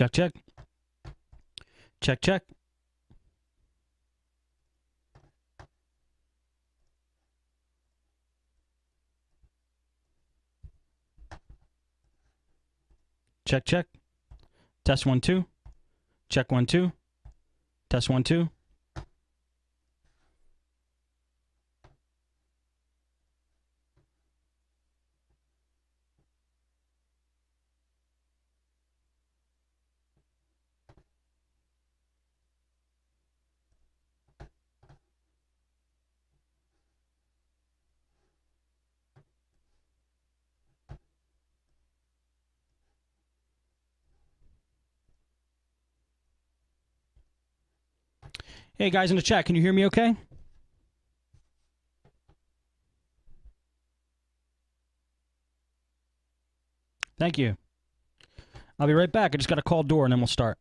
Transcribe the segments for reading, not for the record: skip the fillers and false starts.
Check, check. Check, check. Check, check. Test 1, 2. Check 1, 2. Test 1, 2. Hey, guys in the chat, can you hear me okay? Thank you. I'll be right back. I just got to call door and then we'll start.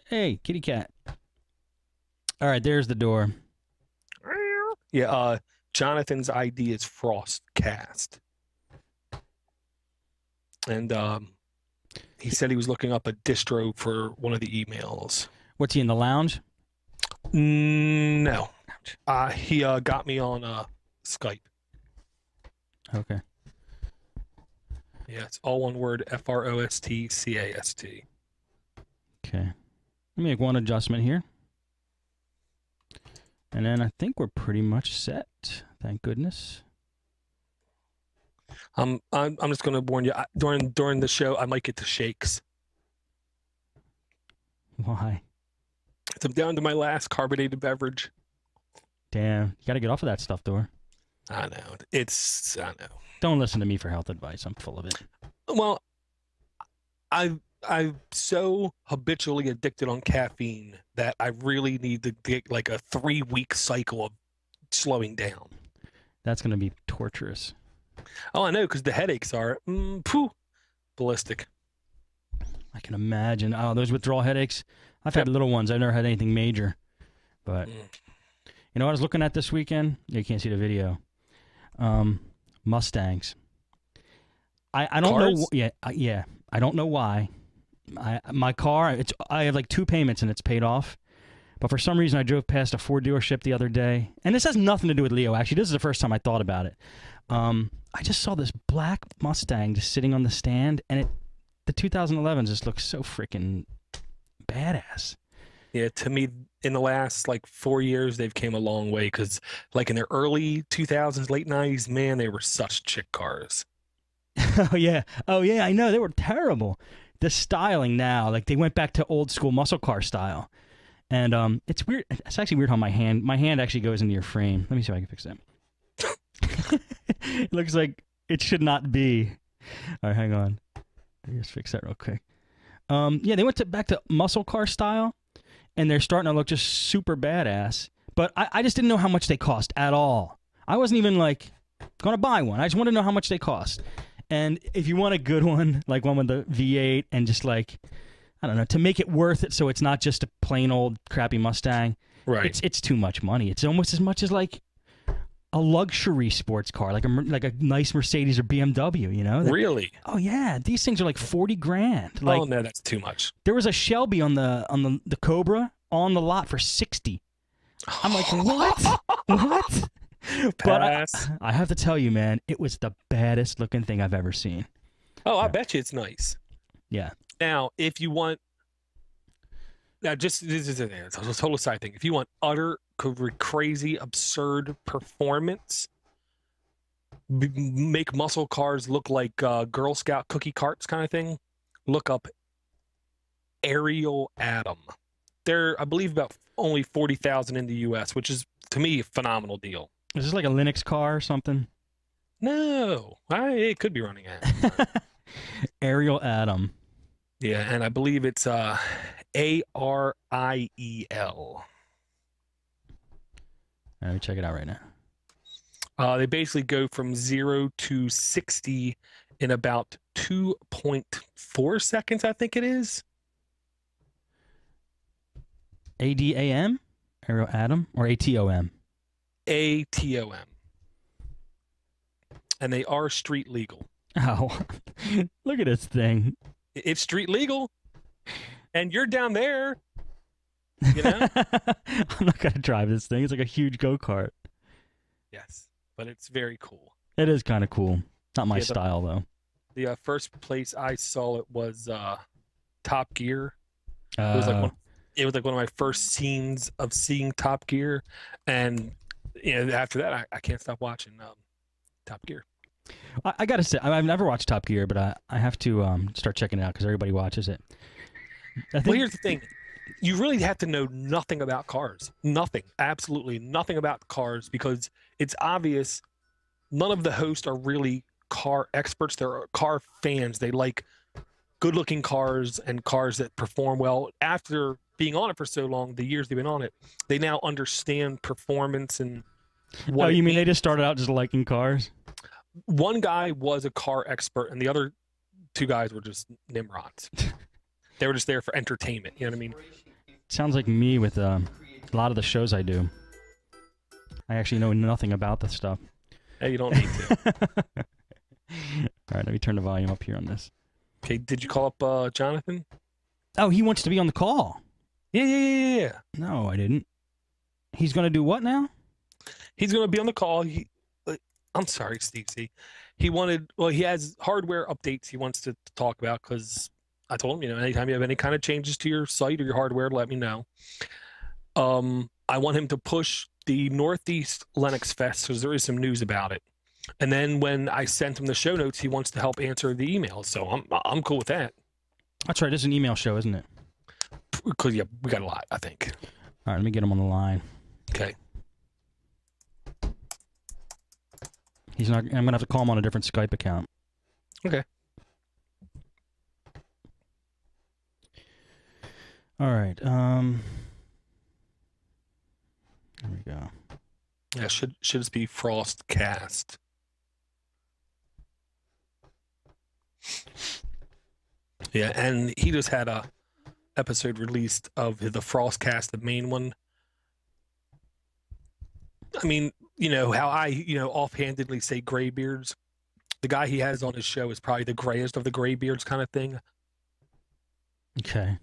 Hey, kitty cat. All right, there's the door. Yeah, Jonathan's ID is Frostcast. And he said he was looking up a distro for one of the emails. What's he in the lounge? No. He got me on Skype. Okay. Yeah, it's all one word, Frostcast. Okay. Let me make one adjustment here. And then I think we're pretty much set. Thank goodness. I'm just going to warn you. During the show, I might get the shakes. Why? I'm down to my last carbonated beverage. Damn, you got to get off of that stuff, Dor. I know. I know. Don't listen to me for health advice. I'm full of it. Well, I'm so habitually addicted on caffeine that I really need to get like a 3-week cycle of slowing down. That's going to be torturous. Oh, I know, because the headaches are ballistic. I can imagine. Oh, those withdrawal headaches. I've had little ones. I've never had anything major. But you know what I was looking at this weekend? You can't see the video. Mustangs. I don't know. Yeah. I don't know why. My car. I have like 2 payments and it's paid off. But for some reason, I drove past a Ford dealership the other day, and this has nothing to do with Leo. Actually, this is the first time I thought about it. I just saw this black Mustang just sitting on the stand, and the 2011s just looks so freaking badass. Yeah, to me, in the last like 4 years, they've came a long way because, like in their early 2000s, late 90s, man, they were such chick cars. Oh yeah, I know they were terrible. The styling now, like they went back to old school muscle car style, and it's weird. It's actually weird how my hand actually goes into your frame. Let me see if I can fix that. It looks like it should not be. All right, hang on. Let me just fix that real quick. Yeah, they went back to muscle car style, and they're starting to look just super badass. But I just didn't know how much they cost at all. I wasn't even like gonna buy one. I just wanted to know how much they cost. And if you want a good one, like one with the V8 and just like, I don't know, to make it worth it so it's not just a plain old crappy Mustang. Right. It's too much money. It's almost as much as like a luxury sports car, like a nice Mercedes or BMW, you know? Really? Oh yeah, these things are like $40,000. Like, oh no, that's too much. There was a Shelby on the Cobra on the lot for $60,000. I'm like, what? What? But I have to tell you, man, it was the baddest looking thing I've ever seen. Oh, I bet you it's nice. Yeah. Now, if you want, this is a total side thing. If you want utter crazy, absurd performance, make muscle cars look like Girl Scout cookie carts kind of thing, look up Ariel Atom. They're, I believe, about only 40,000 in the U.S., which is, to me, a phenomenal deal. Is this like a Linux car or something? No, it could be running at Ariel Atom. Yeah, and I believe it's ARIEL. Let me check it out right now. They basically go from 0 to 60 in about 2.4 seconds, I think it is. ADAM? Ariel Atom? Or ATOM? ATOM. And they are street legal. Oh, look at this thing. It's street legal. And you're down there. You know? I'm not going to drive this thing. It's like a huge go-kart. Yes, but it's very cool. It is kind of cool. Not my style, though. The first place I saw it was Top Gear. It was like one of my first scenes of seeing Top Gear, and after that, I can't stop watching Top Gear. I gotta say, I've never watched Top Gear, but I have to start checking it out because everybody watches it. Well, here's the thing. You really have to know nothing about cars. Nothing. Absolutely nothing about cars, because it's obvious none of the hosts are really car experts. They're car fans. They like good-looking cars and cars that perform well. After being on it for so long, the years they've been on it, they now understand performance and what. Oh, you mean they just started out just liking cars? One guy was a car expert, and the other 2 guys were just nimrods. They were just there for entertainment. You know what I mean? Sounds like me with a lot of the shows I do. I actually know nothing about the stuff. Hey, you don't need to. All right, let me turn the volume up here on this. Okay, did you call up Jonathan? Oh, he wants to be on the call. Yeah. No, I didn't. He's going to do what now? He's going to be on the call. I'm sorry, Steve C. He has hardware updates he wants to talk about, because I told him, anytime you have any kind of changes to your site or your hardware, let me know. I want him to push the Northeast Linux Fest, because there is some news about it. And then when I sent him the show notes, he wants to help answer the emails. So I'm cool with that. That's right. This is an email show, isn't it? Because yeah, we got a lot, I think. All right, let me get him on the line. Okay. He's not. I'm gonna have to call him on a different Skype account. Okay. All right. There we go. Yeah, should just be Frostcast. Yeah, and he just had a episode released of the Frostcast, the main one. I mean, you know how I, offhandedly say graybeards. The guy he has on his show is probably the grayest of the graybeards, kind of thing. Okay.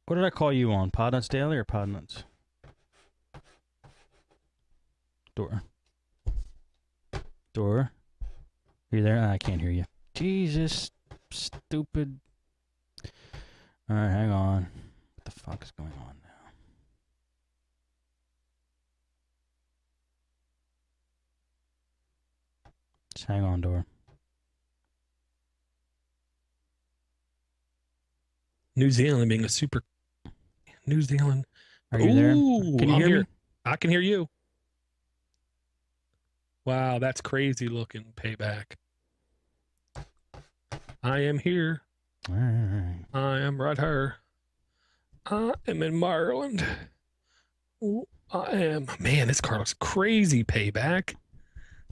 What did I call you on? Podnutz Daily or Podnutz? Door. Are you there? I can't hear you. Jesus, stupid. All right, hang on. What the fuck is going on now? Just hang on, Door. New Zealand being a super. New Zealand. Are you there? Can you hear me? I can hear you. Wow, that's crazy looking payback. I am here. All right. I am right here. I am in Maryland. Ooh, I am. Man, this car looks crazy, payback.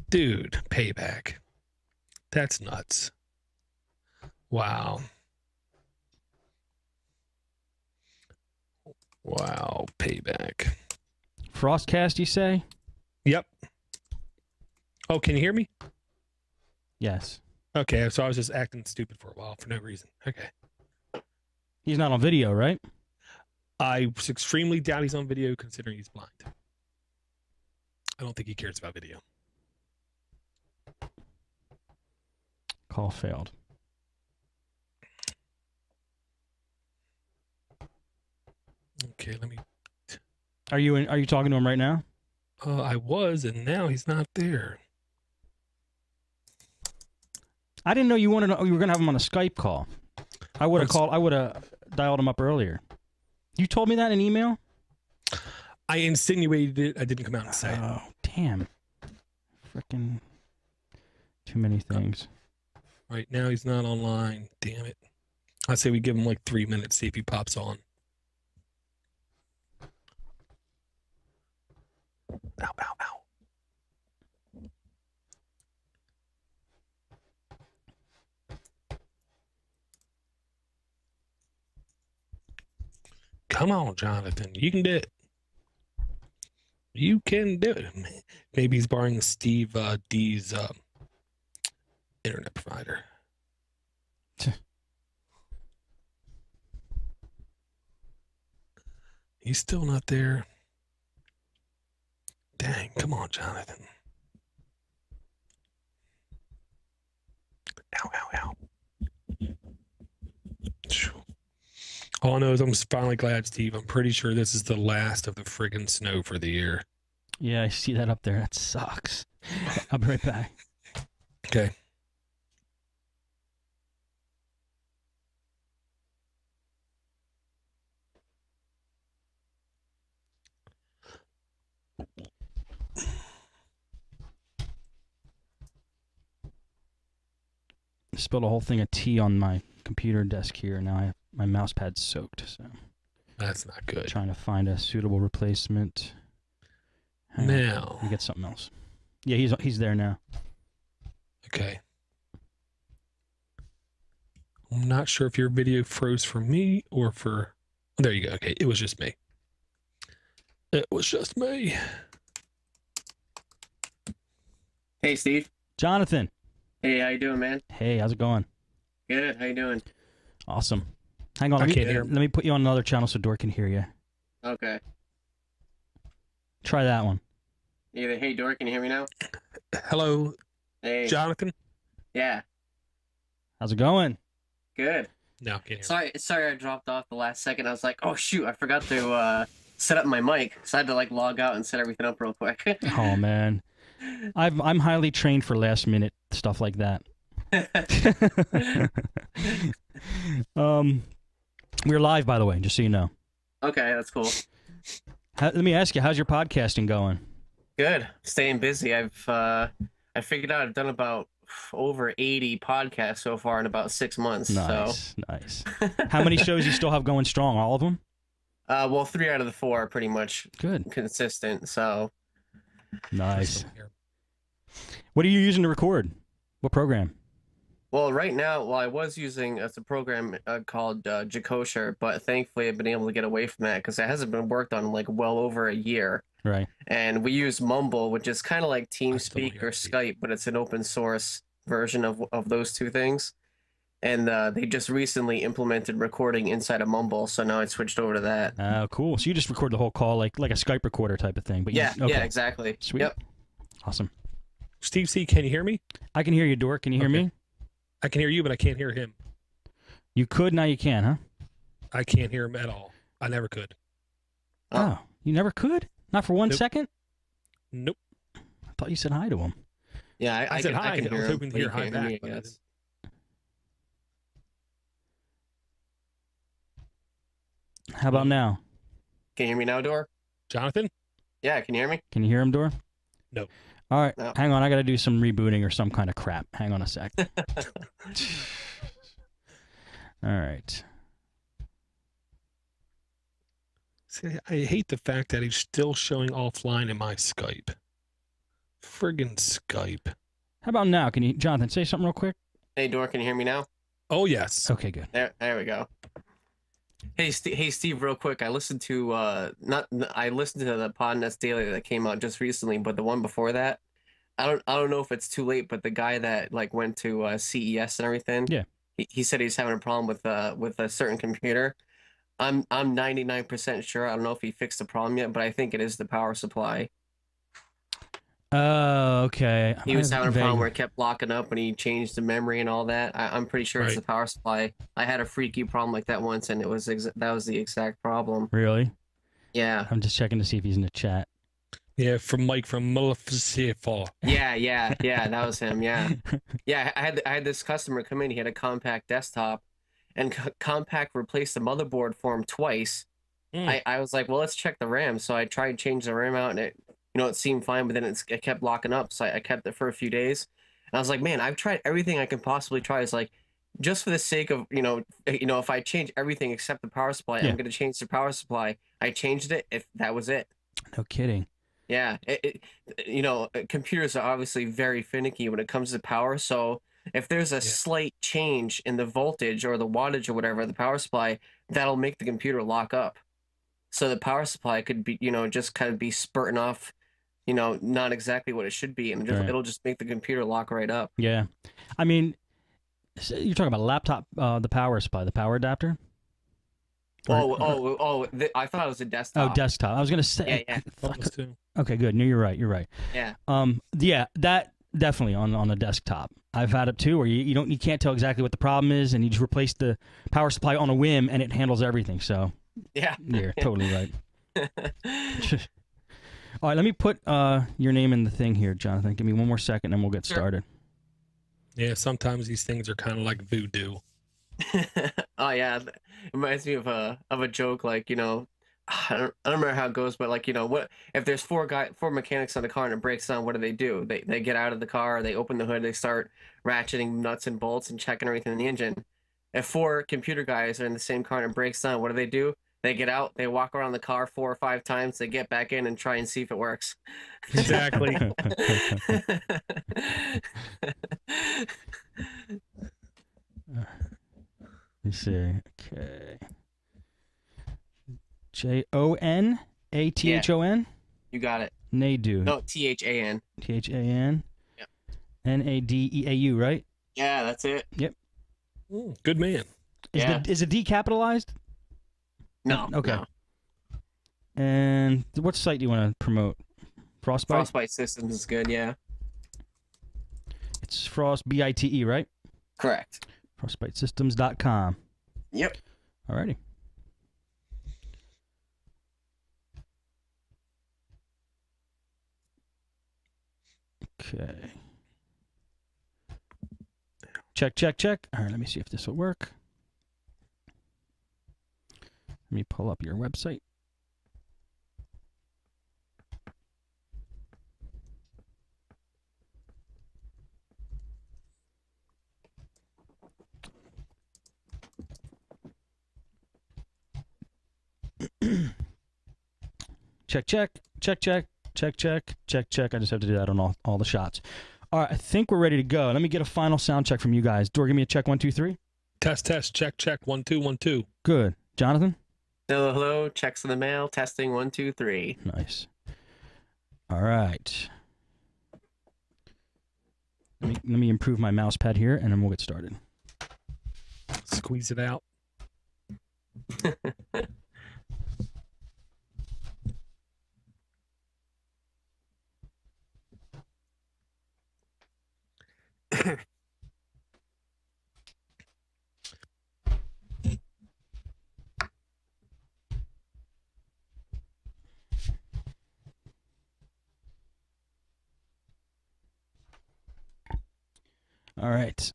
Dude, payback. That's nuts. Wow. Wow, payback. Frostcast, you say? Yep. Oh, can you hear me? Yes. Okay, so I was just acting stupid for a while for no reason. Okay. He's not on video, right? I extremely doubt he's on video considering he's blind. I don't think he cares about video. Call failed. Okay, let me. Are you talking to him right now? I was, and now he's not there. I didn't know you wanted to, you were gonna have him on a Skype call. I would have called. I would have dialed him up earlier. You told me that in email. I insinuated it. I didn't come out and say it. Oh, damn! Freaking too many things. Right now he's not online. Damn it! I say we give him like 3 minutes, see if he pops on. Ow! Ow! Ow! Come on, Jonathan. You can do it. You can do it. Maybe he's borrowing Steve D's internet provider. He's still not there. Dang, come on, Jonathan. Ow, ow, ow. All I know is I'm finally glad, Steve. I'm pretty sure this is the last of the friggin' snow for the year. Yeah, I see that up there. That sucks. I'll be right back. Okay. Spilled a whole thing of tea on my computer desk here. Now I have my mouse pad soaked. So that's not good. Trying to find a suitable replacement. Now we get something else. Yeah, he's there now. Okay. I'm not sure if your video froze for me or for. Oh, there you go. Okay, it was just me. It was just me. Hey, Steve. Jonathan. Hey, how you doing, man? Hey, how's it going? Good. How you doing? Awesome. Hang on. I can't hear. Let me put you on another channel so Dor can hear you. Okay. Try that one. Either. Hey, Dor, can you hear me now? Hello, Hey. Jonathan. Yeah. How's it going? Good. No, can't hear. Sorry, I dropped off the last second. I was like, oh shoot, I forgot to set up my mic, so I had to like log out and set everything up real quick. Oh man, I'm highly trained for last minute stuff like that. We're live, by the way, just so you know. Okay, that's cool. Let me ask you, how's your podcasting going? Good. Staying busy. I figured out I've done about over 80 podcasts so far in about 6 months. Nice, nice. How many shows you still have going strong? All of them? Well, 3 out of the 4 are pretty much good, consistent. So nice. What are you using to record? What program? Well, right now, I was using a program called Jacosher, but thankfully I've been able to get away from that because it hasn't been worked on like well over a year. Right. And we use Mumble, which is kind of like TeamSpeak or Skype, but it's an open source version of those two things. And they just recently implemented recording inside of Mumble, so now I switched over to that. Oh, cool. So you just record the whole call like a Skype recorder type of thing. But yeah, okay. Yeah, exactly. Sweet. Yep. Awesome. Steve C., can you hear me? I can hear you, Dork. Can you hear me? I can hear you, but I can't hear him. You could, now you can, huh? I can't hear him at all. I never could. Oh, you never could? Not for 1 second? Nope. I thought you said hi to him. Yeah, I said hi. I can was hear hoping to hear hi him, back. yes. How about now? Can you hear me now, Dor? Jonathan? Yeah, can you hear me? Can you hear him, Dor? No. All right, No. Hang on. I got to do some rebooting or some kind of crap. Hang on a sec. All right. See, I hate the fact that he's still showing offline in my Skype. Friggin' Skype. How about now? Can you, Jonathan, say something real quick? Hey, Dor, can you hear me now? Oh, yes. Okay, good. There we go. Hey, Steve, real quick. I listened to the Podnutz Daily that came out just recently, but the one before that, I don't know if it's too late, but the guy that like went to CES and everything, yeah, he said he's having a problem with a certain computer. I'm 99% sure. I don't know if he fixed the problem yet, but I think it is the power supply. Oh, okay. He was having a problem where it kept locking up when he changed the memory and all that. I'm pretty sure it's the power supply. I had a freaky problem like that once, and it was that was the exact problem. Really? Yeah. I'm just checking to see if he's in the chat. Yeah, from Mike from Maleficent. Yeah, that was him. Yeah, yeah. I had this customer come in. He had a compact desktop, and Compact replaced the motherboard for him twice. I was like, well, let's check the RAM. So I tried to change the RAM out, and it seemed fine, but then it kept locking up. So I kept it for a few days. And I was like, man, I've tried everything I can possibly try. It's like, just for the sake of, if I change everything except the power supply, I'm going to change the power supply. I changed it. If that was it. No kidding. Yeah. Computers are obviously very finicky when it comes to power. So if there's a slight change in the voltage or the wattage or whatever, the power supply, that'll make the computer lock up. So the power supply could be, just kind of be spurting off, not exactly what it should be, and it'll just make the computer lock right up. Yeah. I mean, you're talking about a laptop, the power supply, the power adapter? I thought it was a desktop. Oh, desktop. I was going to say. Yeah. Okay, good. No, you're right. You're right. Yeah. Yeah, that definitely on a desktop. I've had it too, where you can't tell exactly what the problem is, and you just replace the power supply on a whim, and it handles everything. So. Yeah. You're totally right. All right, let me put your name in the thing here, Jonathan. Give me one more second, and we'll get started. Yeah, sometimes these things are kind of like voodoo. Oh yeah, it reminds me of a joke. Like I don't remember how it goes, but like what if there's four mechanics on the car and it breaks down? What do? They get out of the car, they open the hood, they start ratcheting nuts and bolts and checking everything in the engine. If 4 computer guys are in the same car and it breaks down, what do? They get out, they walk around the car 4 or 5 times, they get back in and try and see if it works. Exactly. Let me see. Okay. JONATHON? You got it. Nadu. No, THAN. THAN? Yep. NADEAU, right? Yeah, that's it. Yep. Good man. Is the D capitalized? No. Okay. No. And what site do you want to promote? Frostbite? Frostbite Systems is good, yeah. It's FrostBite, right? Correct. FrostbiteSystems.com. Yep. Alrighty. Okay. Check, check, check. All right, let me see if this will work. Let me pull up your website. Check, check, check, check, check, check, check, check. I just have to do that on all the shots. All right, I think we're ready to go. Let me get a final sound check from you guys. Door, give me a check, 1, 2, 3. Test, test, check, check, 1, 2, 1, 2. Good. Jonathan? Hello, hello. Checks in the mail. Testing 1, 2, 3. Nice. All right. Let me improve my mouse pad here, and then we'll get started. Squeeze it out. All right.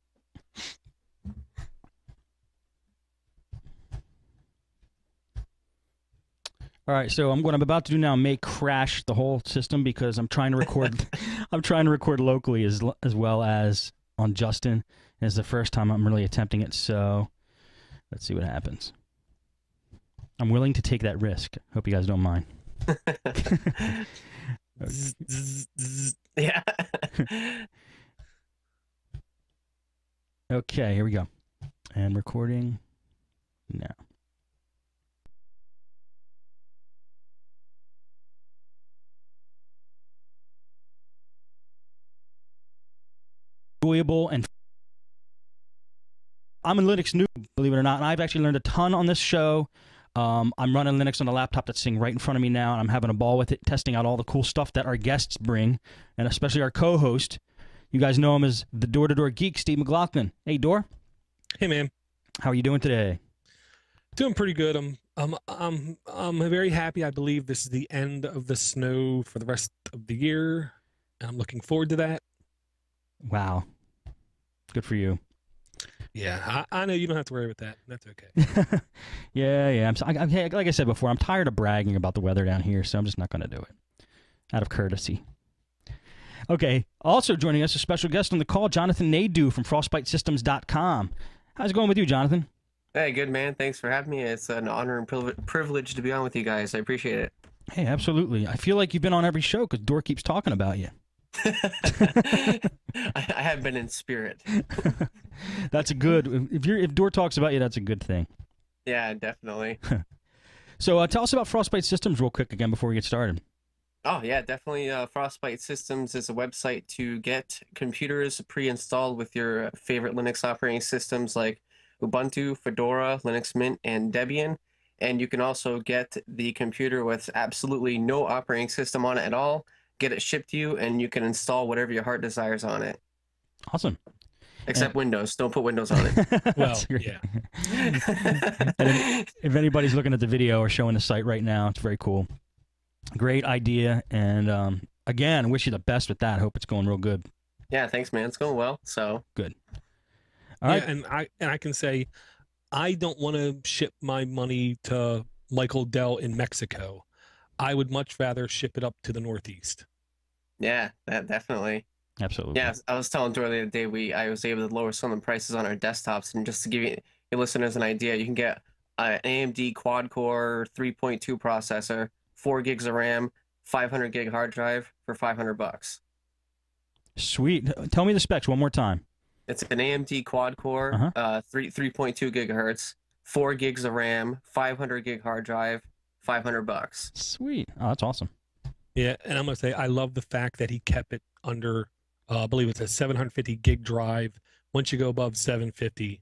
All right, so what I'm about to do now may crash the whole system because I'm trying to record. I'm trying to record locally as well as on Justin. It's the first time I'm really attempting it, so let's see what happens. I'm willing to take that risk. Hope you guys don't mind. Yeah. Okay, here we go. And recording now. Enjoyable, and I'm a Linux noob, believe it or not, and I've actually learned a ton on this show. I'm running Linux on a laptop that's sitting right in front of me now, and I'm having a ball with it, testing out all the cool stuff that our guests bring, and especially our co-host. You guys know him as the Door-to-Door Geek, Steve McLaughlin. Hey, Door. Hey, man. How are you doing today? Doing pretty good. I'm very happy. I believe this is the end of the snow for the rest of the year, and I'm looking forward to that. Wow. Good for you. Yeah, I know you don't have to worry about that. That's okay. Yeah. Like I said before, I'm tired of bragging about the weather down here, so I'm just not going to do it out of courtesy. Okay, also joining us, a special guest on the call, Jonathan Nadeau from FrostbiteSystems.com. How's it going with you, Jonathan? Hey, good man. Thanks for having me. It's an honor and privilege to be on with you guys. I appreciate it. Hey, absolutely. I feel like you've been on every show because Door keeps talking about you. I have been in spirit. That's a good. If Door talks about you, that's a good thing. Yeah, definitely. So tell us about Frostbite Systems real quick again before we get started. Oh yeah, definitely. Frostbite Systems is a website to get computers pre-installed with your favorite Linux operating systems like Ubuntu, Fedora, Linux Mint, and Debian. And you can also get the computer with absolutely no operating system on it at all, get it shipped to you, and you can install whatever your heart desires on it. Awesome. Except Windows. Don't put Windows on it. Well, yeah. And if anybody's looking at the video or showing the site right now, it's very cool. Great idea. And again, I wish you the best with that. I hope it's going real good. Yeah, thanks, man. It's going well. So good. All right. Yeah, and I can say I don't want to ship my money to Michael Dell in Mexico. I would much rather ship it up to the Northeast. Yeah, that definitely. Absolutely. Yeah, I was telling Dora the other day I was able to lower some of the prices on our desktops, and just to give you your listeners an idea, you can get an AMD quad-core 3.2 processor, 4 gigs of RAM, 500 gig hard drive for $500. Sweet. Tell me the specs one more time. It's an AMD quad-core, 3.2 gigahertz, 4 gigs of RAM, 500 gig hard drive, $500. Sweet. Oh, that's awesome. Yeah, and I'm gonna say I love the fact that he kept it under. I believe it's a 750 gig drive. Once you go above 750,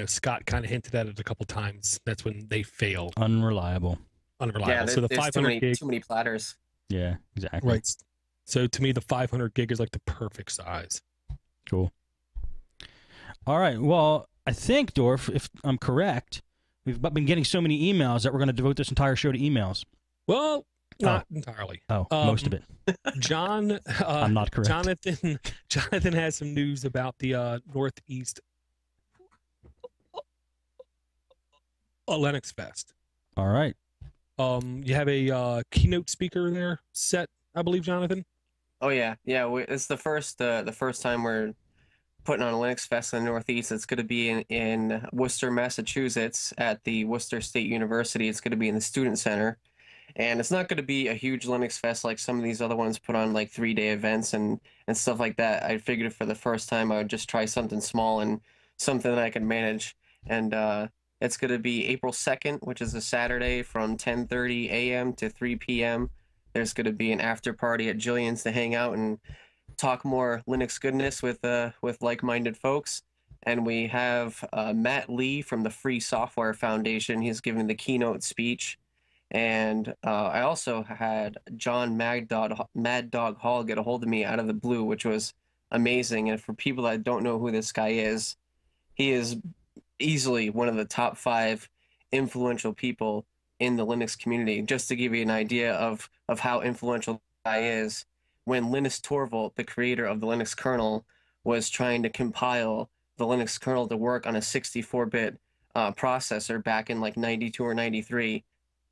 Scott kind of hinted at it a couple times. That's when they fail. Unreliable. Yeah, so the 500 gig. Too many platters. Yeah, exactly. Right. So to me, the 500 gig is like the perfect size. Cool. All right. Well, I think, Dorf, if I'm correct, we've been getting so many emails that we're going to devote this entire show to emails. Well, Not entirely. Most of it. John, I'm not correct. Jonathan has some news about the Northeast Linux Fest. All right. You have a keynote speaker there set, I believe, Jonathan. Oh yeah. It's the first time we're putting on a Linux Fest in the Northeast. It's going to be in Worcester, Massachusetts, at the Worcester State University. It's going to be in the Student Center, and it's not going to be a huge Linux Fest like some of these other ones put on, like 3-day events and stuff like that. I figured for the first time I would just try something small and something that I could manage. And it's going to be April 2nd, which is a Saturday, from 10:30 a.m. to 3 p.m. There's going to be an after party at Jillian's to hang out and talk more Linux goodness with like-minded folks. And we have Matt Lee from the Free Software Foundation. He's giving the keynote speech. And I also had John Mad Dog Hall get a hold of me out of the blue, which was amazing. And for people that don't know who this guy is, he is easily one of the top 5 influential people in the Linux community. Just to give you an idea of how influential the guy is, when Linus Torvalds, the creator of the Linux kernel, was trying to compile the Linux kernel to work on a 64-bit processor back in like 92 or 93,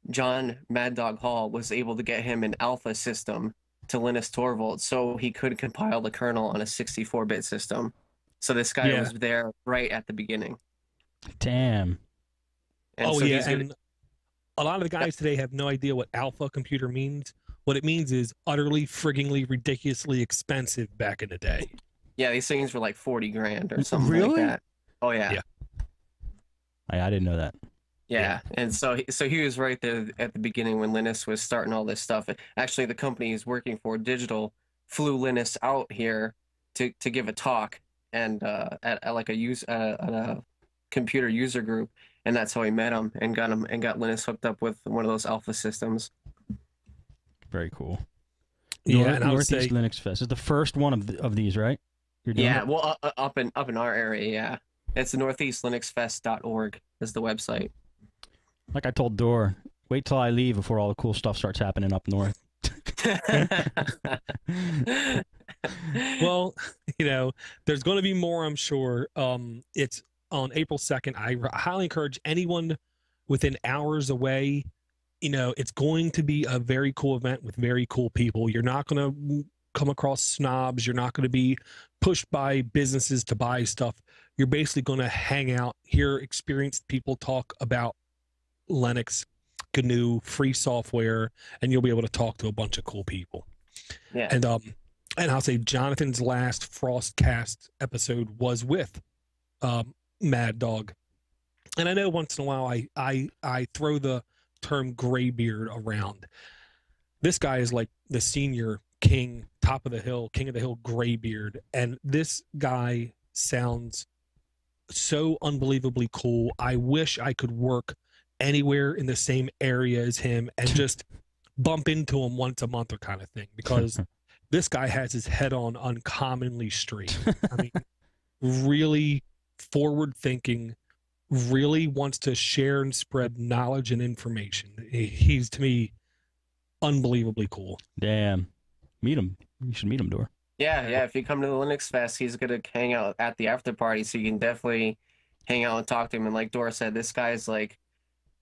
John Mad Dog Hall was able to get him an alpha system to Linus Torvalds so he could compile the kernel on a 64-bit system. So this guy was there right at the beginning. Damn. And and a lot of the guys today have no idea what alpha computer means. What it means is utterly, friggingly, ridiculously expensive back in the day. Yeah, these things were like 40 grand or something like that. Oh yeah. I didn't know that. Yeah, and so he was right there at the beginning when Linus was starting all this stuff. Actually, the company he's working for, Digital, flew Linus out here to give a talk and at like a computer user group, and that's how he met him and got Linus hooked up with one of those alpha systems. Very cool. Yeah, and Northeast Linux Fest is the first one of these, right? Well, up in our area, yeah. It's northeastlinuxfest.org is the website. Like I told Dor, wait till I leave before all the cool stuff starts happening up north. Well, there's going to be more, I'm sure. It's on April 2nd. I highly encourage anyone within hours away. It's going to be a very cool event with very cool people. You're not going to come across snobs. You're not going to be pushed by businesses to buy stuff. You're basically going to hang out, hear experienced people talk about Linux, GNU, free software, and you'll be able to talk to a bunch of cool people. Yeah. And I'll say Jonathan's last Frostcast episode was with Mad Dog. And I know once in a while I throw the term graybeard around. This guy is like the senior king, top of the hill, king of the hill graybeard. And this guy sounds so unbelievably cool. I wish I could work anywhere in the same area as him and just bump into him once a month or kind of thing, because this guy has his head on uncommonly straight. I mean, really forward thinking, really wants to share and spread knowledge and information. He's, to me, unbelievably cool. Damn. Meet him. You should meet him, Dor. Yeah. If you come to the Linux Fest, he's going to hang out at the after party, so you can definitely hang out and talk to him. And like Dor said, this guy's like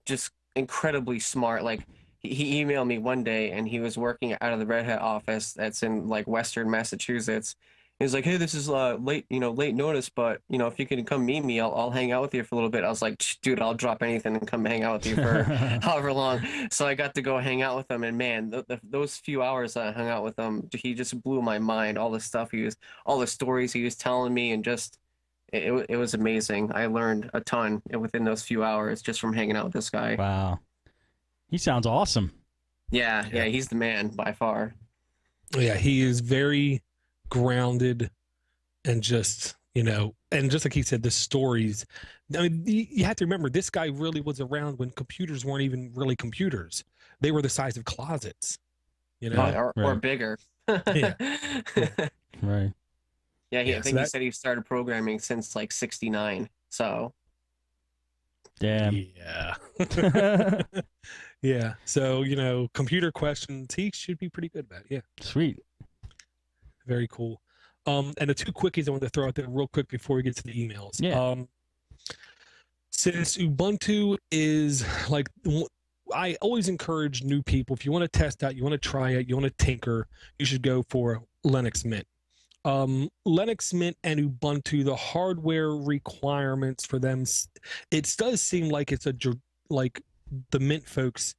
just incredibly smart. Like he emailed me one day and he was working out of the Red Hat office that's in like Western Massachusetts. He's like, hey, this is late notice, but if you can come meet me, I'll hang out with you for a little bit. I was like, dude, I'll drop anything and come hang out with you for however long. So I got to go hang out with him, and man, those few hours I hung out with him, he just blew my mind. All the stuff all the stories he was telling me, and just it was amazing. I learned a ton within those few hours just from hanging out with this guy. Wow, he sounds awesome. Yeah, he's the man by far. Yeah, he is very grounded, and just and just like he said, the stories. I mean, you have to remember, this guy really was around when computers weren't even really computers. They were the size of closets, or bigger. Yeah. Right. Yeah, I think he said he started programming since like 69. So damn. Yeah. Yeah. So, computer questions, he should be pretty good at it. Yeah. Sweet. Very cool. And the two quickies I want to throw out there real quick before we get to the emails. Yeah. Since Ubuntu is like, I always encourage new people, if you want to test out, you want to try it, you want to tinker, you should go for Linux Mint. Linux Mint and Ubuntu, the hardware requirements for them, it does seem like it's like the Mint folks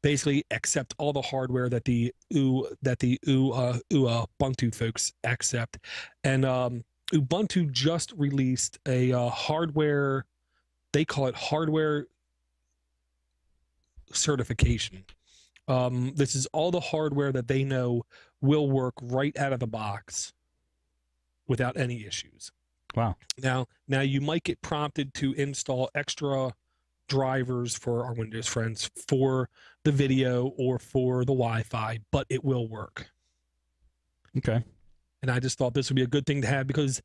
basically accept all the hardware that the Ubuntu folks accept, and Ubuntu just released a hardware. They call it hardware certification. This is all the hardware that they know will work right out of the box without any issues. Wow. Now you might get prompted to install extra drivers for our Windows friends for the video or for the Wi-Fi, but it will work. Okay. And I just thought this would be a good thing to have, because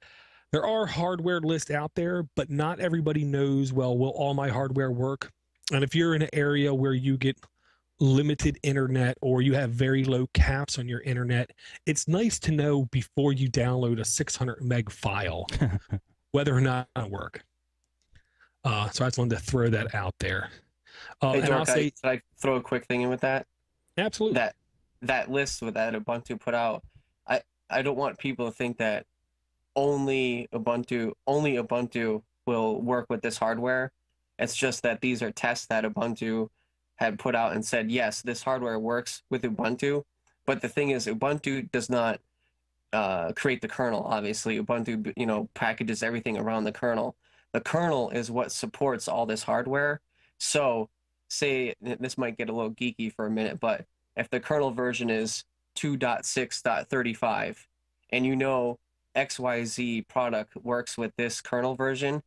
there are hardware lists out there, but not everybody knows, well, will all my hardware work? And if you're in an area where you get limited internet or you have very low caps on your internet, it's nice to know before you download a 600 meg file whether or not it'll work. So I just wanted to throw that out there. Hey, and Dork, I'll say, can I throw a quick thing in with that? absolutely. That list with that Ubuntu put out, I don't want people to think that only Ubuntu will work with this hardware. It's just that these are tests that Ubuntu had put out and said, yes, this hardware works with Ubuntu. But the thing is, Ubuntu does not create the kernel. Obviously, Ubuntu, packages everything around the kernel. The kernel is what supports all this hardware. So say, this might get a little geeky for a minute, but if the kernel version is 2.6.35 and XYZ product works with this kernel version,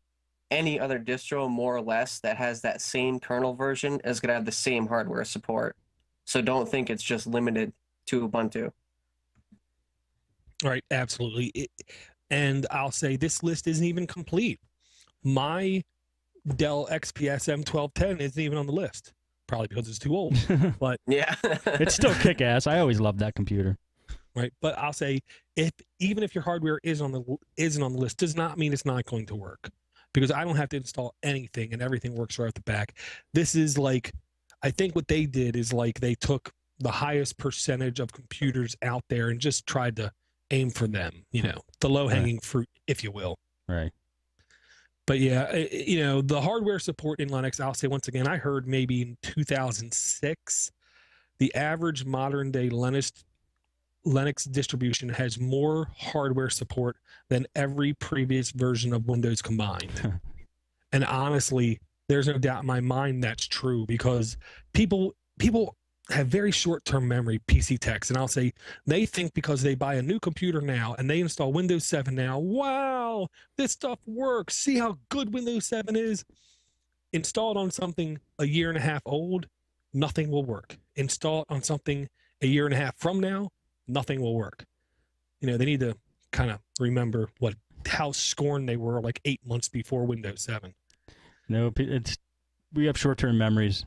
any other distro more or less that has that same kernel version is going to have the same hardware support. So don't think it's just limited to Ubuntu. Right, absolutely. And I'll say this list isn't even complete. My Dell XPS M1210 isn't even on the list, probably because it's too old. But yeah, it's still kick-ass. I always loved that computer. Right, but I'll say, even if your hardware isn't on the list, does not mean it's not going to work, because I don't have to install anything and everything works right off the back. This is like, I think what they did is like they took the highest percentage of computers out there and just tried to aim for them, the low-hanging fruit, if you will. Right. But yeah, the hardware support in Linux, I'll say once again, I heard maybe in 2006, the average modern day Linux distribution has more hardware support than every previous version of Windows combined. And honestly, there's no doubt in my mind that's true, because people have very short-term memory, PC techs, and I'll say they think because they buy a new computer now and they install Windows 7 now, wow, this stuff works. See how good Windows 7 is? Install it on something a year and a half old, nothing will work. Install it on something a year and a half from now, nothing will work. They need to kind of remember how scorned they were like 8 months before Windows 7. No, we have short-term memories.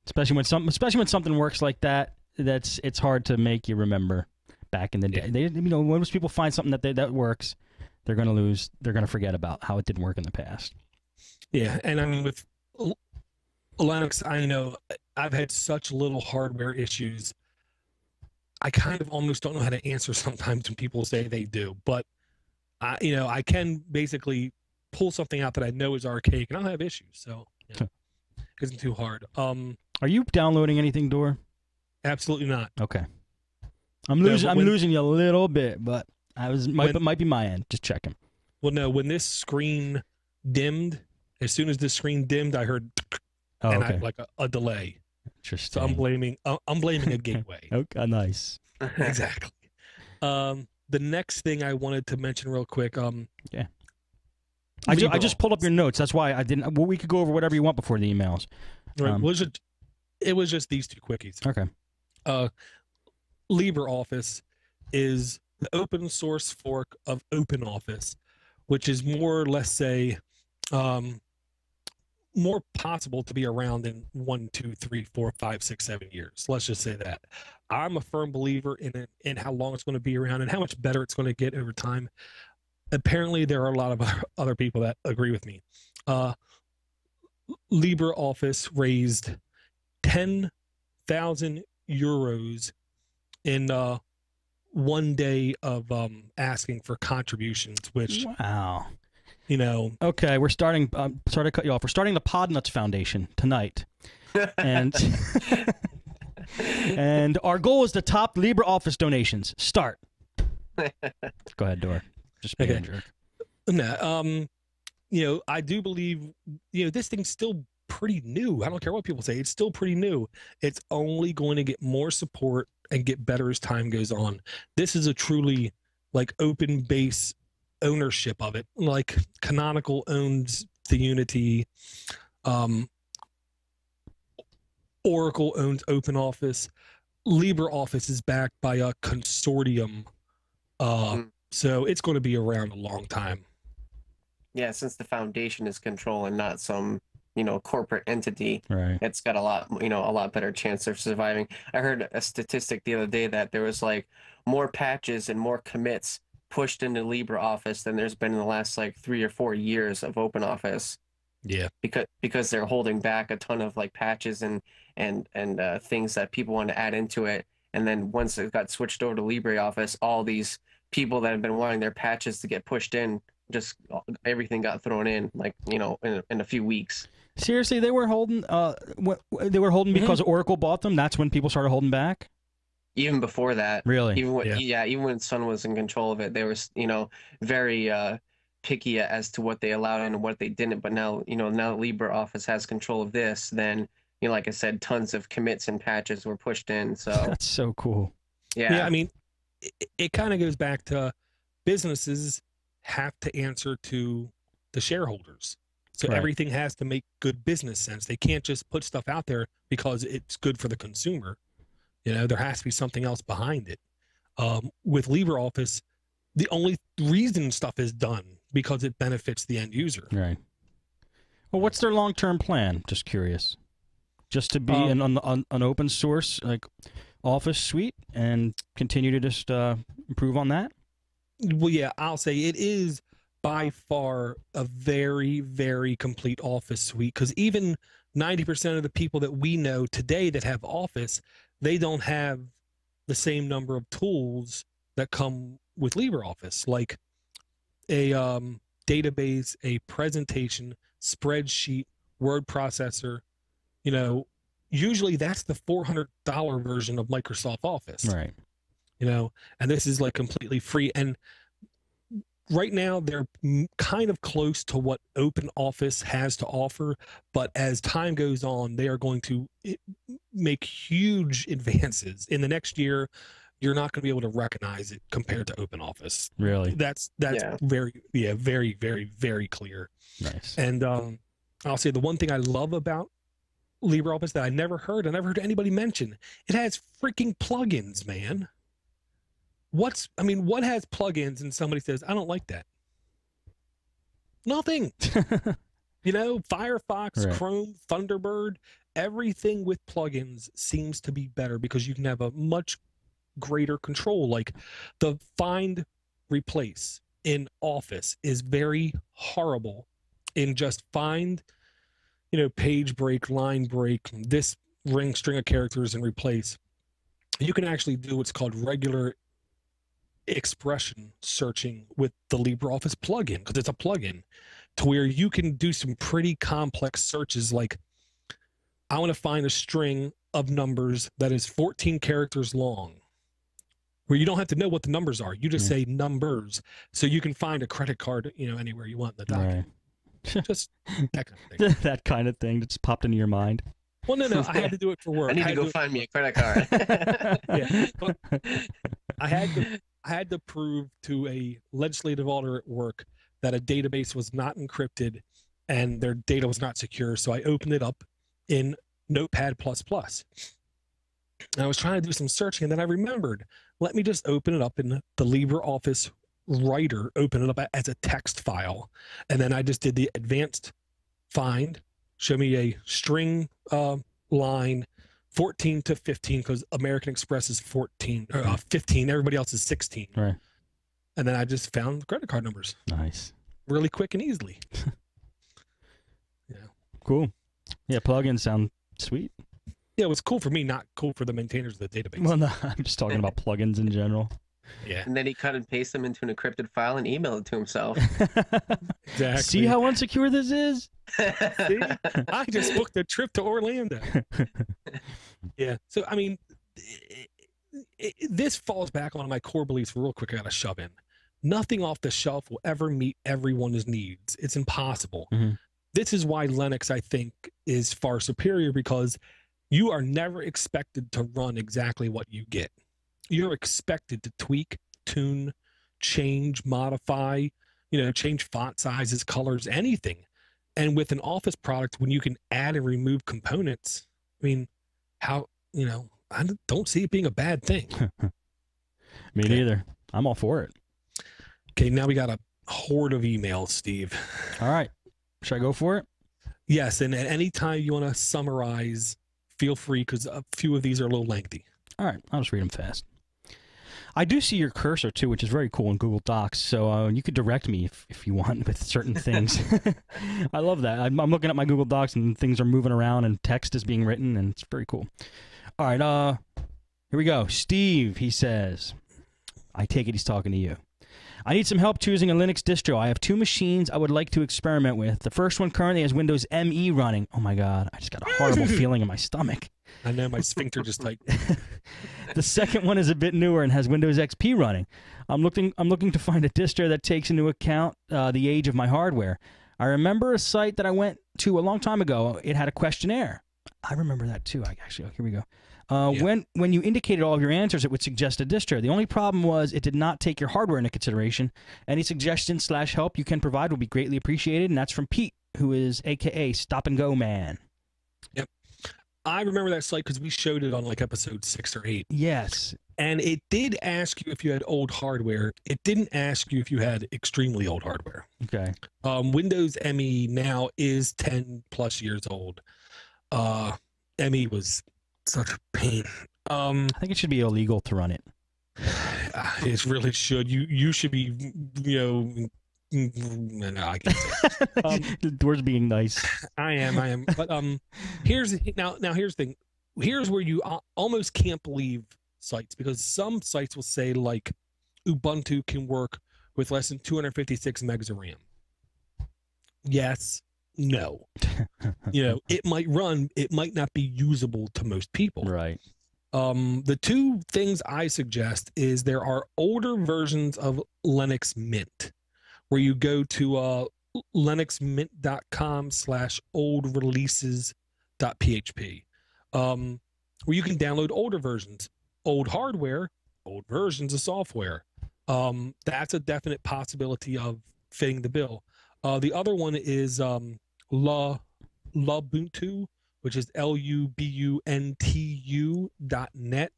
Especially when something works like that, it's hard to make you remember back in the day. Yeah. When most people find something that works, they're gonna forget about how it didn't work in the past. Yeah, and I mean with Linux, I know I've had such little hardware issues. I kind of almost don't know how to answer sometimes when people say they do, but I can basically pull something out that I know is archaic, and I'll have issues. So it isn't too hard. Are you downloading anything, Dor? Absolutely not. Okay. I'm losing you a little bit, but might be my end. Just checking. Well, no, when this screen dimmed, as soon as the screen dimmed, I heard a delay. Interesting. So I'm blaming a gateway. Okay, nice. Exactly. The next thing I wanted to mention real quick. Yeah. I just pulled up your notes. That's why I didn't. Well, we could go over whatever you want before the emails. Right. It was just these two quickies. Okay. LibreOffice is the open source fork of OpenOffice, which is more or less more possible to be around in 1, 2, 3, 4, 5, 6, 7 years. Let's just say that. I'm a firm believer in it, in how long it's going to be around and how much better it's going to get over time. Apparently, there are a lot of other people that agree with me. LibreOffice raised 10,000 euros in 1 day of asking for contributions, which, wow. you know. Okay, we're starting. Sorry to cut you off. We're starting the Podnutz Foundation tonight, and and our goal is to top LibreOffice donations. Start. Go ahead, Dor. Just be a jerk. No, you know, I do believe, you know, this thing's still pretty new. I don't care what people say. It's still pretty new. It's only going to get more support and get better as time goes on. This is a truly like open base ownership of it. Like Canonical owns the Unity. Oracle owns OpenOffice. LibreOffice is backed by a consortium. So it's going to be around a long time. Yeah, since the foundation is controlling, not some, you know, corporate entity, Right. it's got a lot better chance of surviving. I heard a statistic the other day that there was like more patches and more commits pushed into LibreOffice than there's been in the last like 3 or 4 years of OpenOffice. Yeah, because they're holding back a ton of like patches and things that people want to add into it, and then once it got switched over to LibreOffice, all these people that have been wanting their patches to get pushed in, just everything got thrown in, like, you know, in a few weeks. Seriously, they were holding. They were holding because Oracle bought them. That's when people started holding back. Even before that, Really? even when Sun was in control of it, they were, you know, very picky as to what they allowed and what they didn't. But now, you know, now that LibreOffice has control of this, then, you know, like I said, tons of commits and patches were pushed in. So That's so cool. yeah. I mean, it kind of goes back to businesses have to answer to the shareholders. So Right. everything has to make good business sense. They can't just put stuff out there because it's good for the consumer. You know, there has to be something else behind it. With LibreOffice, the only reason stuff is done because it benefits the end user. Right. Well, what's their long-term plan? Just curious. Just to be an open source like Office suite and continue to just improve on that? Well, yeah, I'll say it is by far a very, very complete Office suite, because even 90% of the people that we know today that have Office, they don't have the same number of tools that come with LibreOffice, like a database, a presentation, spreadsheet, word processor. You know, usually that's the $400 version of Microsoft Office. Right. You know, and this is like completely free. And right now they're kind of close to what OpenOffice has to offer, but as time goes on, they are going to make huge advances. In the next year, you're not going to be able to recognize it compared to OpenOffice. Really? That's very, very, very, very clear. Nice. And I'll say the one thing I love about LibreOffice that I never heard anybody mention, it has freaking plugins, man. What has plugins and somebody says, I don't like that? Nothing. You know, Firefox, Right. Chrome, Thunderbird, everything with plugins seems to be better because you can have a much greater control. Like the find replace in Office is very horrible in just find, you know, page break, line break, this string of characters and replace. You can actually do what's called regular expression searching with the LibreOffice plugin, because it's a plugin to where you can do some pretty complex searches. Like, I want to find a string of numbers that is 14 characters long, where you don't have to know what the numbers are. You just say numbers, so you can find a credit card, you know, anywhere you want in the document. Right. Just that kind of thing. That kind of thing that just popped into your mind. Well, no, I had to do it for work. I need to go find me a credit card. Yeah, I had to prove to a legislative auditor at work that a database was not encrypted and their data was not secure. So I opened it up in Notepad++. And I was trying to do some searching, and then I remembered, let me just open it up in the LibreOffice writer, open it up as a text file. And then I just did the advanced find, show me a string line 14 to 15, because American Express is 14 or 15. Everybody else is 16. Right. And then I just found the credit card numbers. Nice. Really quick and easily. Yeah. Cool. Yeah, plugins sound sweet. Yeah, it was cool for me, not cool for the maintainers of the database. Well, no, I'm just talking about plugins in general. Yeah. And then he cut and paste them into an encrypted file and emailed it to himself. Exactly. See how unsecure this is? See? I just booked a trip to Orlando. Yeah. So, I mean, this falls back on my core beliefs real quick. I got to shove in. Nothing off the shelf will ever meet everyone's needs. It's impossible. Mm-hmm. This is why Linux, I think, is far superior, because you are never expected to run exactly what you get. You're expected to tweak, tune, change, modify, change font sizes, colors, anything. And with an Office product, when you can add and remove components, I mean, I don't see it being a bad thing. Me neither. I'm all for it. Okay, now we got a horde of emails, Steve. All right. Should I go for it? Yes, and at any time you want to summarize, feel free, because a few of these are a little lengthy. All right. I'll just read them fast. I do see your cursor, too, which is very cool in Google Docs, so you could direct me if you want with certain things. I love that. I'm looking at my Google Docs, and things are moving around, and text is being written, and it's very cool. All right, here we go. Steve, he says, I take it he's talking to you. I need some help choosing a Linux distro. I have 2 machines I would like to experiment with. The first one currently has Windows ME running. Oh, my God. I just got a horrible feeling in my stomach. I know, my sphincter just like... The second one is a bit newer and has Windows XP running. I'm looking to find a distro that takes into account the age of my hardware. I remember a site that I went to a long time ago. It had a questionnaire. I remember that too. Here we go. When you indicated all of your answers, it would suggest a distro. The only problem was it did not take your hardware into consideration. Any suggestions/help you can provide will be greatly appreciated. And that's from Pete, who is AKA Stop and Go Man. Yep. I remember that site because we showed it on like episode 6 or 8. Yes. And it did ask you if you had old hardware. It didn't ask you if you had extremely old hardware. Okay. Windows ME now is 10 plus years old. ME was such a pain. I think it should be illegal to run it. It really should. You should be, no, I can't say The words being nice. I am. But here's the thing. Here's where you almost can't believe sites, because some sites will say like Ubuntu can work with less than 256 megs of RAM. Yes. No. It might run, it might not be usable to most people. Right. The 2 things I suggest is there are older versions of Linux Mint, where you go to linuxmint.com/oldreleases.php, where you can download older versions, old hardware, old versions of software. That's a definite possibility of fitting the bill. The other one is Lubuntu, which is LUBUNTU.net.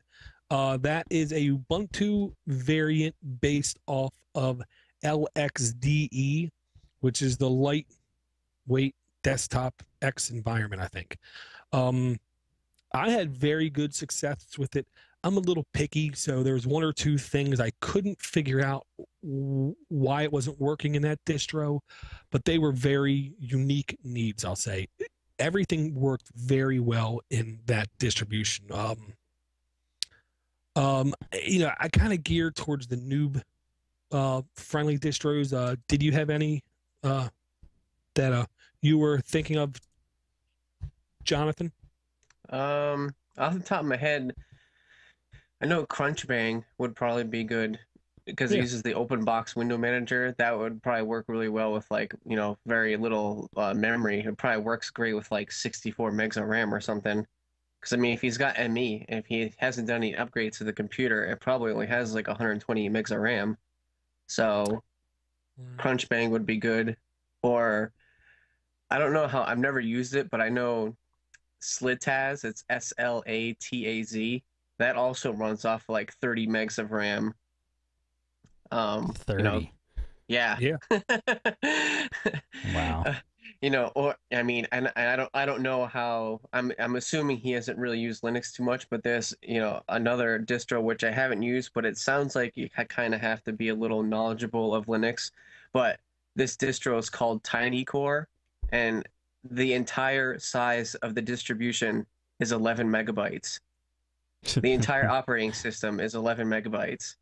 That is a Ubuntu variant based off of LXDE, which is the lightweight desktop X environment, I think. I had very good success with it. I'm a little picky, so there's 1 or 2 things I couldn't figure out why it wasn't working in that distro, but they were very unique needs, I'll say. Everything worked very well in that distribution. I kind of geared towards the noob friendly distros. Did you have any that you were thinking of, Jonathan? Off the top of my head, I know Crunchbang would probably be good because it uses the open box window manager. That would probably work really well with very little memory. It probably works great with like 64 megs of RAM or something. Because if he's got ME and if he hasn't done any upgrades to the computer, it probably only has like 120 megs of RAM. So Crunchbang would be good. Or I don't know how, I've never used it, but I know Slitaz, it's SLATAZ. That also runs off like 30 megs of RAM. 30. Yeah. Wow. or I mean, and I don't know how. I'm assuming he hasn't really used Linux too much, but there's another distro which I haven't used, but it sounds like you kind of have to be a little knowledgeable of Linux. But this distro is called TinyCore, and the entire size of the distribution is 11 megabytes. The entire operating system is 11 megabytes.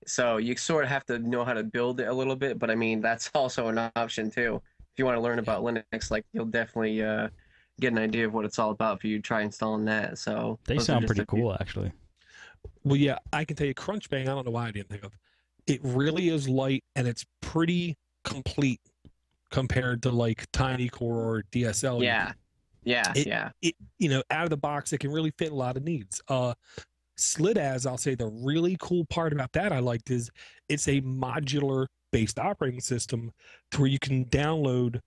So you sort of have to know how to build it a little bit, but I mean, that's also an option too. If you want to learn about Linux, like you'll definitely get an idea of what it's all about if you try installing that. So they sound pretty cool, actually. Well, yeah, I can tell you Crunchbang, I don't know why I didn't think of. It really is light and it's pretty complete compared to like TinyCore or DSL. Yeah. It out of the box, it can really fit a lot of needs. SLIDAS, I'll say the really cool part about that I liked is it's a modular based operating system to where you can download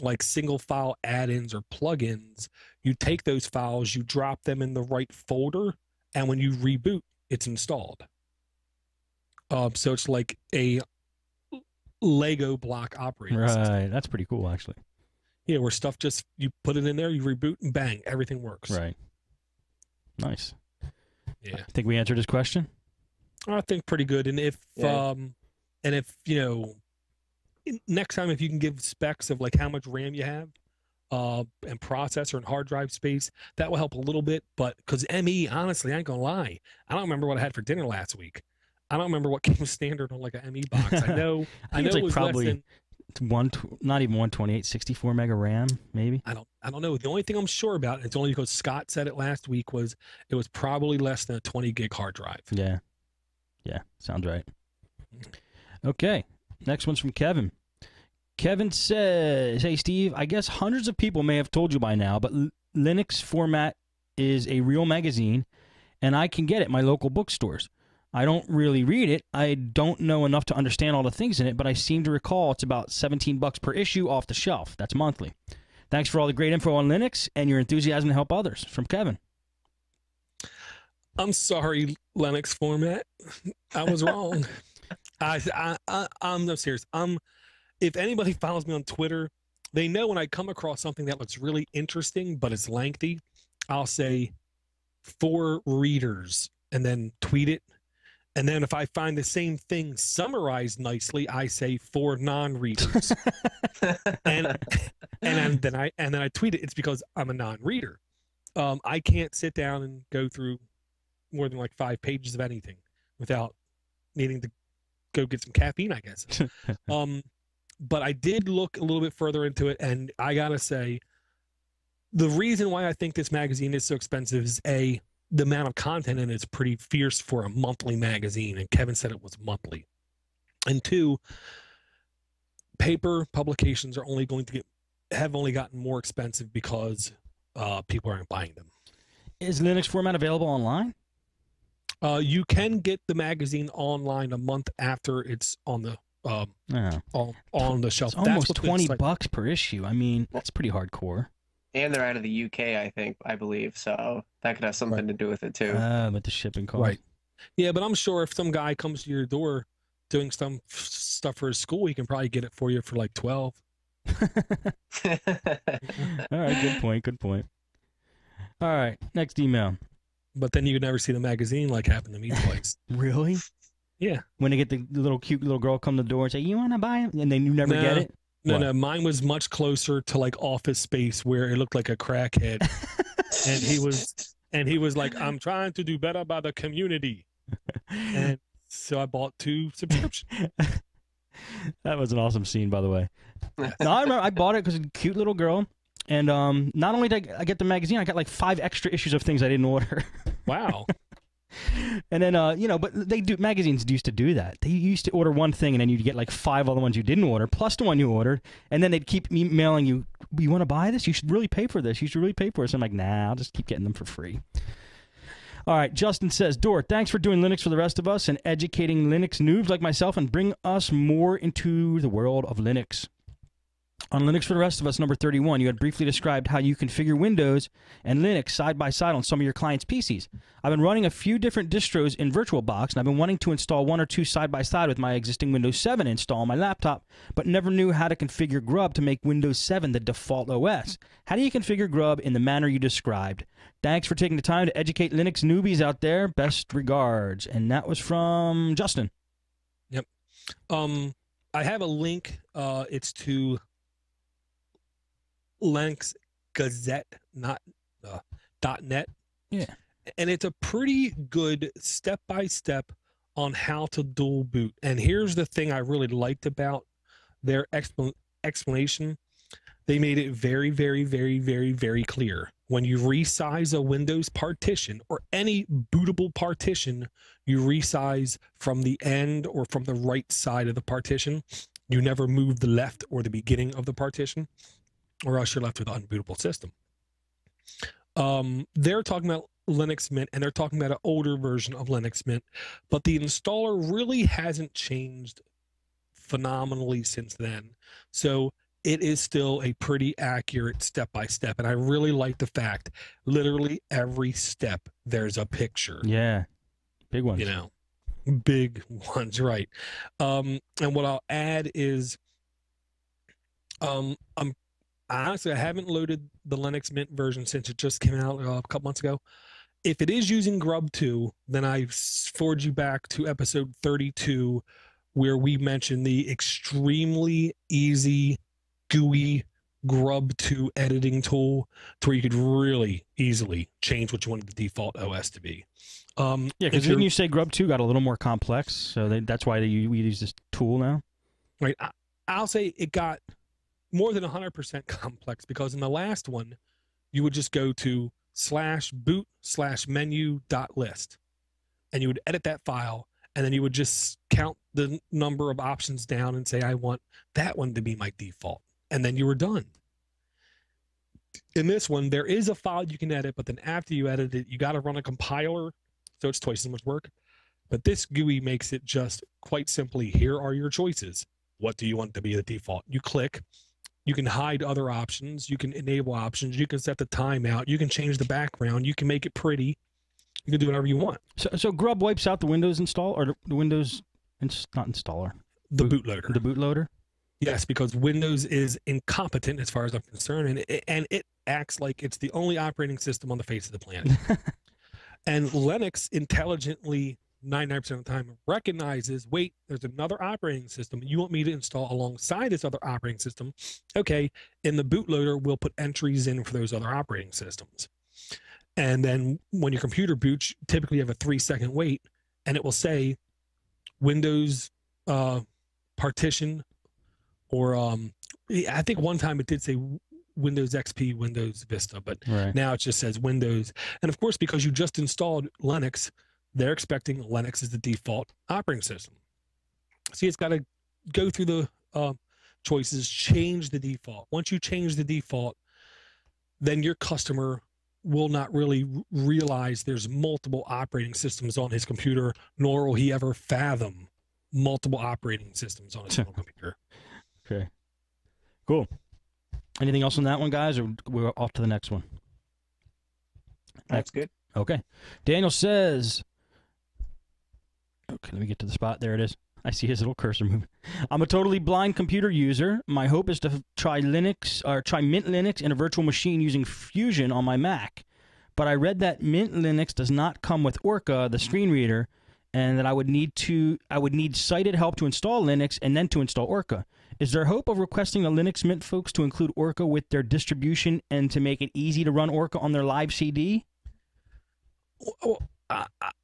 like single file add-ins or plugins. You take those files, you drop them in the right folder, and when you reboot, it's installed. So it's like a Lego block operating system. Right, that's pretty cool, actually. Yeah, where stuff just, you put it in there, you reboot, and bang, everything works. Right. Nice. Yeah. I think we answered his question. I think pretty good. And if next time, if you can give specs of like how much RAM you have, and processor and hard drive space, that will help a little bit. But because ME, honestly, I ain't gonna lie, I don't remember what I had for dinner last week. I don't remember what came standard on like an ME box. I know it was probably less than not even 128, 64 mega RAM, maybe. I don't know. The only thing I'm sure about, and it's only because Scott said it last week, was it was probably less than a 20 gig hard drive. Yeah, sounds right. Okay, next one's from Kevin. Kevin says, "Hey Steve, I guess hundreds of people may have told you by now, but Linux Format is a real magazine, and I can get it at my local bookstores. I don't really read it. I don't know enough to understand all the things in it, but I seem to recall it's about $17 per issue off the shelf. That's monthly. Thanks for all the great info on Linux and your enthusiasm to help others." From Kevin. I'm sorry, Linux Format. I was wrong. I'm no serious. If anybody follows me on Twitter, they know when I come across something that looks really interesting, but it's lengthy, I'll say for readers and then tweet it. And then if I find the same thing summarized nicely, I say for non-readers. and then I tweet it. It's because I'm a non-reader. I can't sit down and go through more than like 5 pages of anything without needing to go get some caffeine, I guess. But I did look a little bit further into it, and I gotta say, the reason why I think this magazine is so expensive is the amount of content in it is pretty fierce for a monthly magazine, and Kevin said it was monthly. And 2, paper publications are only have only gotten more expensive because people aren't buying them. Is Linux Format available online? You can get the magazine online a month after it's on the on the shelf. It's almost $20 per issue. I mean, that's pretty hardcore. And they're out of the UK, I believe, so that could have something to do with it too. With the shipping cost. Right. Yeah, but I'm sure if some guy comes to your door doing some stuff for his school, he can probably get it for you for like 12. All right, good point. All right, next email. But then you could never see the magazine like happened to me twice. Really? Yeah. When they get the cute little girl come to the door and say, "You want to buy it?" and then you never get it. No, mine was much closer to like Office Space where it looked like a crackhead. and he was like, "I'm trying to do better by the community." And so I bought 2 subscriptions. That was an awesome scene, by the way. No, I remember I bought it because it's a cute little girl. And not only did I get the magazine, I got like 5 extra issues of things I didn't order. Wow. And then, but magazines used to do that. They used to order one thing and then you'd get like 5 other ones you didn't order, plus the one you ordered. And then they'd keep emailing you, "You want to buy this? You should really pay for this. You should really pay for this." I'm like, nah, I'll just keep getting them for free. All right, Justin says, "Dort, thanks for doing Linux for the rest of us and educating Linux noobs like myself and bring us more into the world of Linux. On Linux for the Rest of Us, number 31, you had briefly described how you configure Windows and Linux side by side on some of your clients' PCs. I've been running a few different distros in VirtualBox, and I've been wanting to install one or two side by side with my existing Windows 7 install on my laptop, but never knew how to configure Grub to make Windows 7 the default OS. How do you configure Grub in the manner you described? Thanks for taking the time to educate Linux newbies out there. Best regards. And that was from Justin. Yep. I have a link. It's to Linux Gazette, not .net. Yeah. And it's a pretty good step-by-step on how to dual boot. And here's the thing I really liked about their explanation. They made it very, very, very, very, very clear. When you resize a Windows partition or any bootable partition, you resize from the end or from the right side of the partition. You never move the left or the beginning of the partition, or else you're left with an unbootable system. They're talking about Linux Mint, and they're talking about an older version of Linux Mint, but the installer really hasn't changed phenomenally since then. So it is still a pretty accurate step-by-step, and I really like the fact literally every step there's a picture. Yeah, big ones. You know, big ones, right? And what I'll add is, honestly, I haven't loaded the Linux Mint version since it just came out a couple months ago. If it is using Grub 2, then I forward you back to episode 32, where we mentioned the extremely easy GUI Grub 2 editing tool to where you could really easily change what you wanted the default OS to be. Yeah, because didn't you say Grub 2 got a little more complex? So that's why we use this tool now? Right. I'll say it got more than 100% complex, because in the last one, you would just go to /boot/menu.list, and you would edit that file, and then you would just count the number of options down and say, I want that one to be my default. And then you were done. In this one, there is a file you can edit, but then after you edit it, you got to run a compiler, so it's twice as much work. But this GUI makes it just quite simply, here are your choices. What do you want to be the default? You click. You can hide other options. You can enable options. You can set the timeout. You can change the background. You can make it pretty. You can do whatever you want. So Grub wipes out the Windows install, or the Windows, not installer. The bootloader. The bootloader? Yes, because Windows is incompetent as far as I'm concerned, and it acts like it's the only operating system on the face of the planet. And Linux intelligently, 99% of the time, recognizes, wait, there's another operating system you want me to install alongside this other operating system. Okay, in the bootloader, we'll put entries in for those other operating systems. And then when your computer boots, typically you have a 3-second wait, and it will say Windows partition, or I think one time it did say Windows XP, Windows Vista, but now it just says Windows. And of course, because you just installed Linux, they're expecting Linux as the default operating system. See, it's got to go through the choices, change the default. Once you change the default, then your customer will not really realize there's multiple operating systems on his computer, nor will he ever fathom multiple operating systems on his own computer. Okay. Cool. Anything else on that one, guys, or we're off to the next one? That's good. Okay. Daniel says, okay, let me get to the spot. There it is. I see his little cursor move. I'm a totally blind computer user. My hope is to try Linux, or try Mint Linux in a virtual machine using Fusion on my Mac. But I read that Mint Linux does not come with Orca, the screen reader, and that I would need sighted help to install Linux and then to install Orca. Is there hope of requesting the Linux Mint folks to include Orca with their distribution and to make it easy to run Orca on their live CD? Well,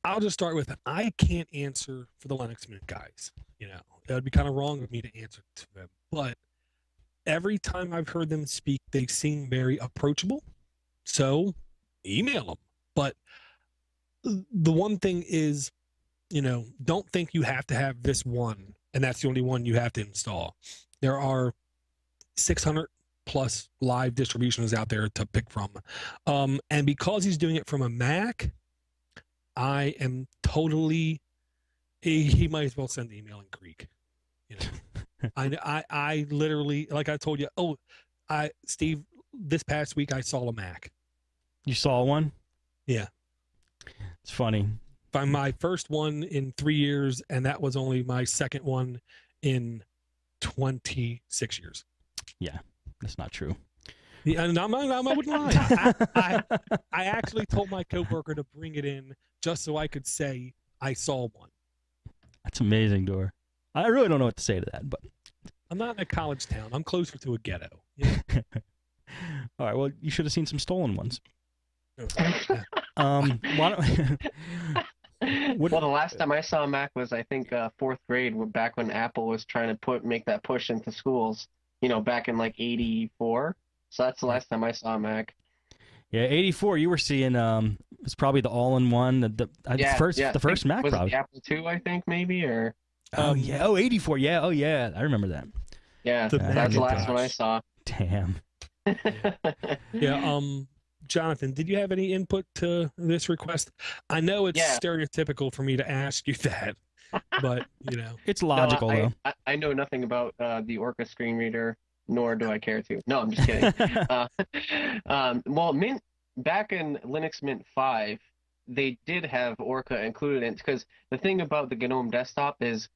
I'll just start with, I can't answer for the Linux Mint guys. You know, it would be kind of wrong of me to answer to them. But every time I've heard them speak, they seem very approachable. So email them. But the one thing is, you know, don't think you have to have this one, and that's the only one you have to install. There are 600 plus live distributions out there to pick from. And because he's doing it from a Mac, I am totally, he might as well send the email in Greek. You know? I literally, like I told you, Steve, this past week I saw a Mac. You saw one? Yeah. It's funny. By my first one in 3 years, and that was only my second one in 26 years. Yeah, that's not true. Yeah, and I wouldn't lie. I actually told my coworker to bring it in just so I could say I saw one. That's amazing, Dor. I really don't know what to say to that, but I'm not in a college town. I'm closer to a ghetto. All right. Well, you should have seen some stolen ones. Well, the last time I saw a Mac was, I think, fourth grade, back when Apple was trying to make that push into schools. Back in like '84. So that's the last time I saw a Mac. Yeah, '84. You were seeing it's probably the all-in-one, the first Mac, was probably. It the Apple II, I think, maybe, or. Oh yeah. Oh, '84. Yeah. Oh yeah. I remember that. Yeah, that's the last one I saw. Damn. Yeah. Jonathan, did you have any input to this request? I know it's stereotypical for me to ask you that, but it's logical though. I know nothing about the Orca screen reader, nor do I care to. No, I'm just kidding. Well, Mint back in Linux Mint 5, they did have Orca included in it, because the thing about the GNOME desktop is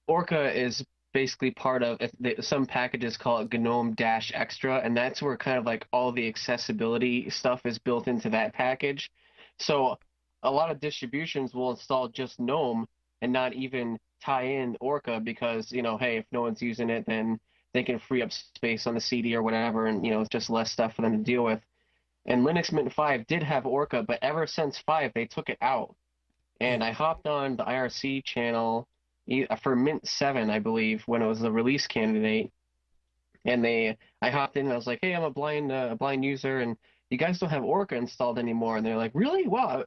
Orca is basically part of some packages call it GNOME-extra, and that's where kind of like all the accessibility stuff is built into that package. So a lot of distributions will install just GNOME and not even tie in Orca because, hey, if no one's using it, then they can free up space on the CD or whatever, and it's just less stuff for them to deal with. And Linux Mint 5 did have Orca, but ever since 5 they took it out. And I hopped on the IRC channel for Mint 7, I believe, when it was the release candidate, and I hopped in and I was like, hey, I'm a blind user, and you guys don't have Orca installed anymore. And they're like, really? Wow.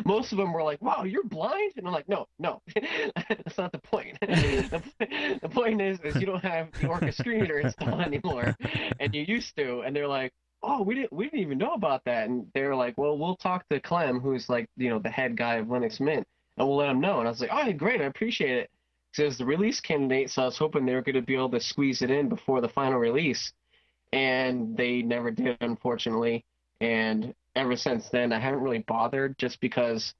Most of them were like, wow, you're blind? And I'm like, no, that's not the point. The point is you don't have the Orca screen reader installed anymore, and you used to. And they're like, oh, we didn't even know about that. And they're like, well, we'll talk to Clem, who's like, the head guy of Linux Mint, and we'll let them know. And I was like, oh, great, I appreciate it. So it was the release candidate, so I was hoping they were going to be able to squeeze it in before the final release. And they never did, unfortunately. And ever since then, I haven't really bothered, just because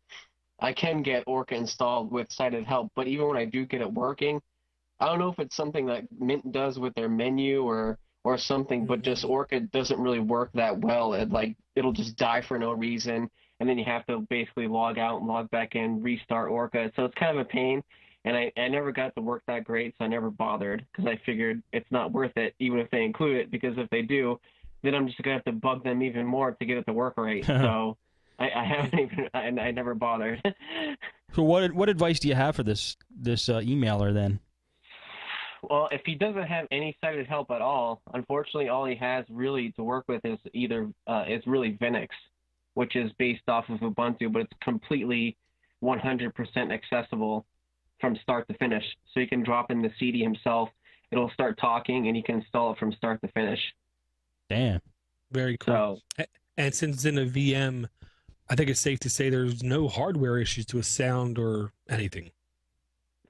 I can get Orca installed with sighted help. But even when I do get it working, I don't know if it's something that Mint does with their menu or something, but just Orca doesn't really work that well. It'll just die for no reason, and then you have to basically log out and log back in, restart Orca. So it's kind of a pain. And I never got to work that great, so I never bothered, because I figured it's not worth it, even if they include it, because if they do, then I'm just going to have to bug them even more to get it to work right. So I haven't even, I never bothered. So what advice do you have for this emailer then? Well, if he doesn't have any sighted help at all, unfortunately, all he has really to work with is is really Linux, which is based off of Ubuntu, but it's completely 100% accessible from start to finish. So you can drop in the CD himself, it'll start talking, and you can install it from start to finish. Damn. Very cool. So, and since it's in a VM, I think it's safe to say there's no hardware issues to a sound or anything.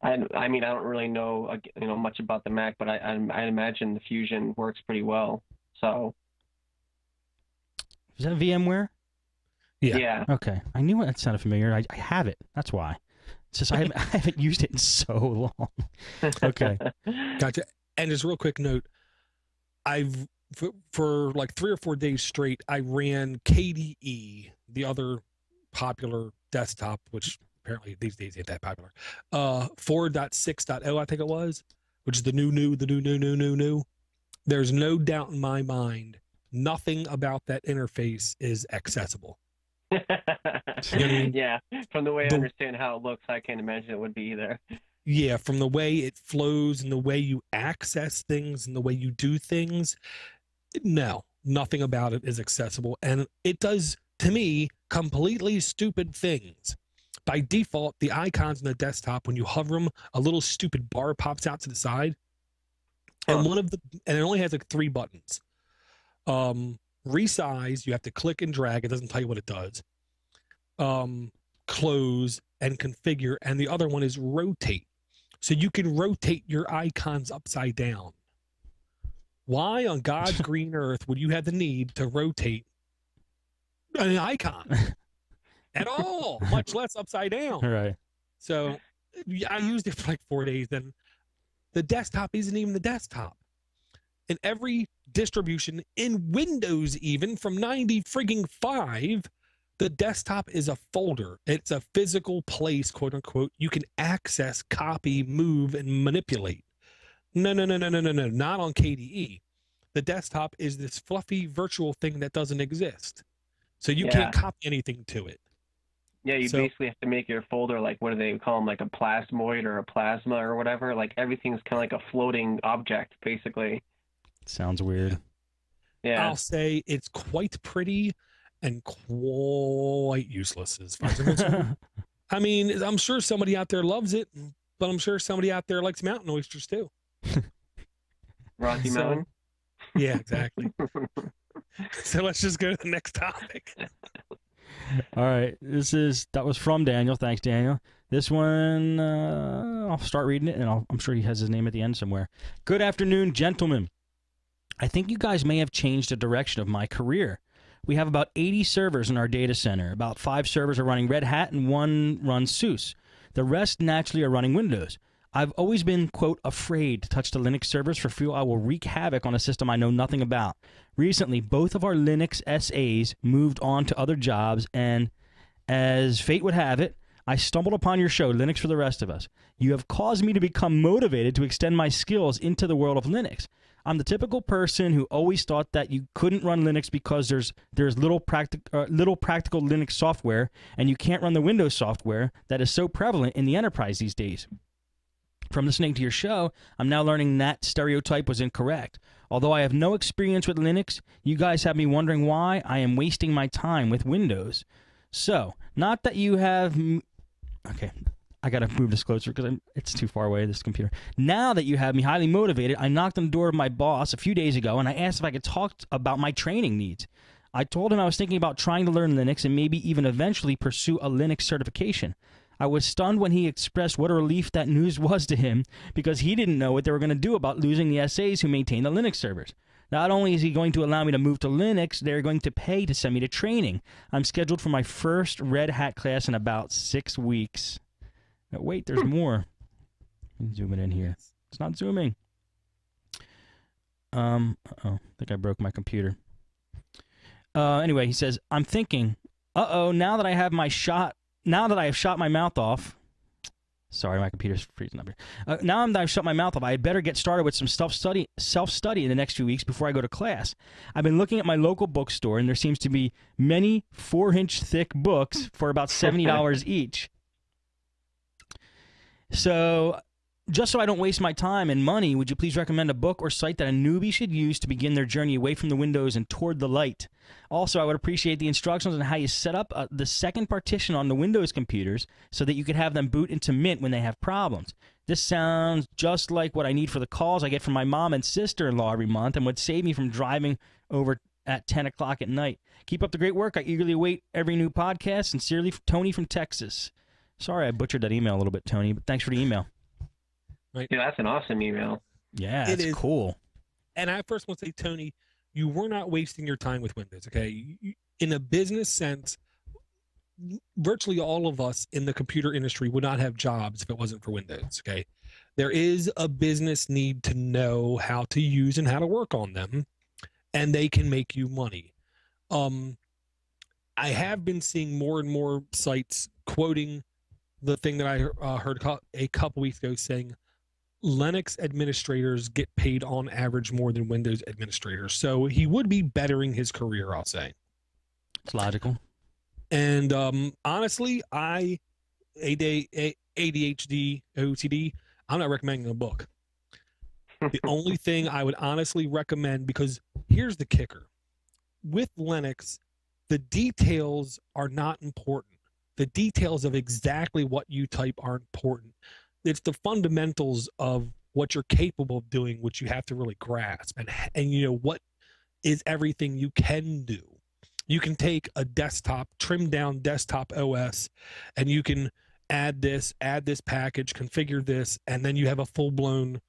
I mean, I don't really know much about the Mac, but I imagine the Fusion works pretty well. So. Is that VMware? Yeah. Okay. I knew that sounded familiar. I have it. That's why. It's just I haven't used it in so long. Okay. Gotcha. And just a real quick note, for like 3 or 4 days straight, I ran KDE, the other popular desktop, which apparently these days ain't that popular. 4.6.0, I think it was, which is the new. There's no doubt in my mind, nothing about that interface is accessible. Yeah, from the way I understand how it looks, I can't imagine it would be either. Yeah, from the way it flows and the way you access things and the way you do things, no, nothing about it is accessible. And it does, to me, completely stupid things. By default, the icons on the desktop, when you hover them, a little stupid bar pops out to the side. And and it only has like 3 buttons. Resize, you have to click and drag. It doesn't tell you what it does. Close and configure. And the other one is rotate. so you can rotate your icons upside down. Why on God's green earth would you have the need to rotate an icon at all, much less upside down? Right. So I used it for like 4 days. Then the desktop isn't even the desktop. In every distribution in Windows, even from 95, the desktop is a folder. It's a physical place, quote unquote, you can access, copy, move, and manipulate. No, not on KDE. The desktop is this fluffy virtual thing that doesn't exist. So you can't copy anything to it. Yeah, you basically have to make your folder like, what do they call them, like a plasmoid or a plasma or whatever. Like everything's kind of like a floating object, basically. Sounds weird. Yeah. I'll say it's quite pretty and quite useless as far as I'm concerned. I mean, I'm sure somebody out there loves it, but I'm sure somebody out there likes mountain oysters too. Rocky Mountain? Yeah, exactly. So let's just go to the next topic. All right. That was from Daniel. Thanks, Daniel. This one, I'll start reading it, and I'm sure he has his name at the end somewhere. Good afternoon, gentlemen. I think you guys may have changed the direction of my career. We have about 80 servers in our data center. About 5 servers are running Red Hat and 1 runs SUSE. The rest naturally are running Windows. I've always been, quote, afraid to touch the Linux servers for fear I will wreak havoc on a system I know nothing about. Recently, both of our Linux SAs moved on to other jobs, and as fate would have it, I stumbled upon your show, Linux for the Rest of Us. You have caused me to become motivated to extend my skills into the world of Linux. I'm the typical person who always thought that you couldn't run Linux because there's little practical Linux software, and you can't run the Windows software that is so prevalent in the enterprise these days. From listening to your show, I'm now learning that stereotype was incorrect. Although I have no experience with Linux, you guys have me wondering why I am wasting my time with Windows. So, not that you have... Okay, I gotta move this closer because it's too far away, this computer. Now that you have me highly motivated, I knocked on the door of my boss a few days ago and I asked if I could talk about my training needs. I told him I was thinking about trying to learn Linux and maybe even eventually pursue a Linux certification. I was stunned when he expressed what a relief that news was to him because he didn't know what they were going to do about losing the SAs who maintain the Linux servers. Not only is he going to allow me to move to Linux, they're going to pay to send me to training. I'm scheduled for my first Red Hat class in about 6 weeks. Now, wait, there's more. Zoom it in here. It's not zooming. I think I broke my computer. Anyway, he says, I'm thinking, now that I have shot my mouth off. Sorry, my computer's freezing up here. Now that I've shut my mouth off, I had better get started with some self-study in the next few weeks before I go to class. I've been looking at my local bookstore, and there seems to be many 4-inch thick books for about $70 each. So, just so I don't waste my time and money, would you please recommend a book or site that a newbie should use to begin their journey away from the Windows and toward the light? Also, I would appreciate the instructions on how you set up the second partition on the Windows computers so that you could have them boot into Mint when they have problems. This sounds just like what I need for the calls I get from my mom and sister-in-law every month and would save me from driving over at 10 o'clock at night. Keep up the great work. I eagerly await every new podcast. Sincerely, Tony from Texas. Sorry I butchered that email a little bit, Tony, but thanks for the email. Right. Yeah, that's an awesome email. Yeah, it's cool. And I first want to say, Tony, you were not wasting your time with Windows, okay? In a business sense, virtually all of us in the computer industry would not have jobs if it wasn't for Windows, okay? There is a business need to know how to use and how to work on them, and they can make you money. I have been seeing more and more sites quoting the thing that I heard a couple weeks ago saying, Linux administrators get paid on average more than Windows administrators. So he would be bettering his career, I'll say. It's logical. And honestly, ADHD, OCD, I'm not recommending a book. The only thing I would honestly recommend, because here's the kicker. With Linux, the details are not important. The details of exactly what you type are important. It's the fundamentals of what you're capable of doing, which you have to really grasp. And you know, what is everything you can do? You can take a desktop, trimmed down desktop OS, and you can add this package, configure this, and then you have a full-blown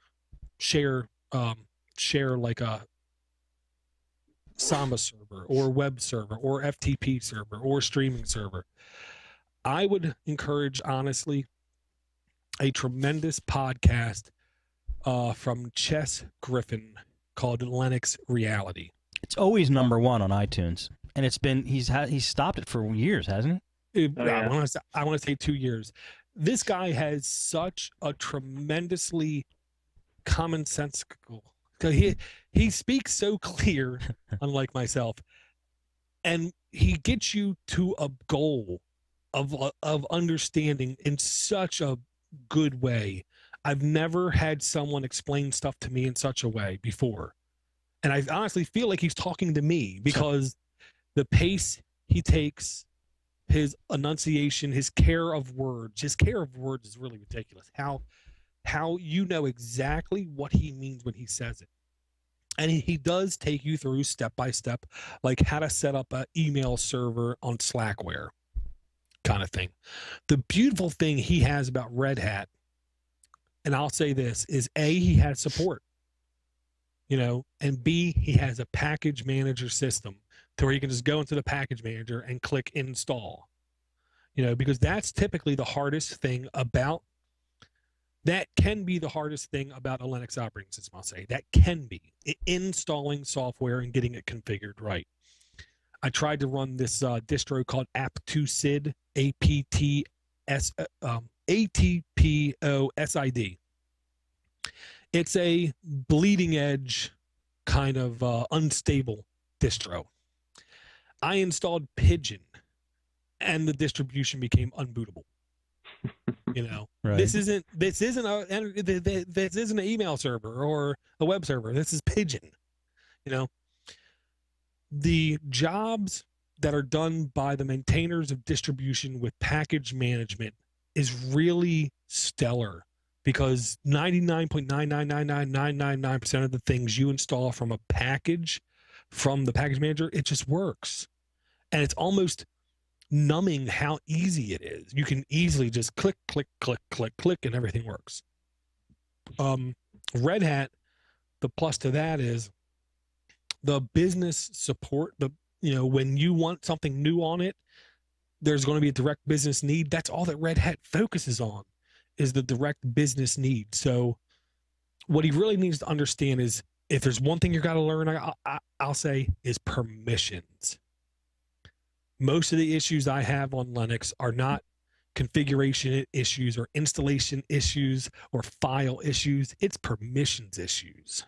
share like a Samba server or web server or FTP server or streaming server. I would encourage, honestly, a tremendous podcast from Chess Griffin called Linux Reality. It's always number one on iTunes, and it's been he's stopped it for years, hasn't he? I want to say 2 years. This guy has such a tremendously commonsensical. He speaks so clear, unlike myself, and he gets you to a goal of understanding in such a good way. I've never had someone explain stuff to me in such a way before. And I honestly feel like he's talking to me because the pace he takes, his enunciation, his care of words is really ridiculous. How you know exactly what he means when he says it. And he does take you through step by step, like how to set up an email server on Slackware kind of thing. The beautiful thing he has about Red Hat, and I'll say this, is A, he has support, and B, he has a package manager system to where you can just go into the package manager and click install, because that's typically the hardest thing about, that can be the hardest thing about a Linux operating system, I'll say. That can be installing software and getting it configured right. I tried to run this distro called App2SID, ATPOSID. It's a bleeding edge kind of unstable distro. I installed Pigeon, and the distribution became unbootable. Right. This isn't an email server or a web server. This is Pigeon. The jobs that are done by the maintainers of distribution with package management is really stellar, because 99.9999999% of the things you install from a package, from the package manager, it just works. And it's almost numbing how easy it is. You can easily just click, click, click, click, click, and everything works. Red Hat, the plus to that is the business support. When you want something new on it, there's going to be a direct business need. That's all that Red Hat focuses on, is the direct business need. So what he really needs to understand is, if there's one thing you got to learn, I'll say, is permissions. Most of the issues I have on Linux are not configuration issues or installation issues or file issues. It's permissions issues.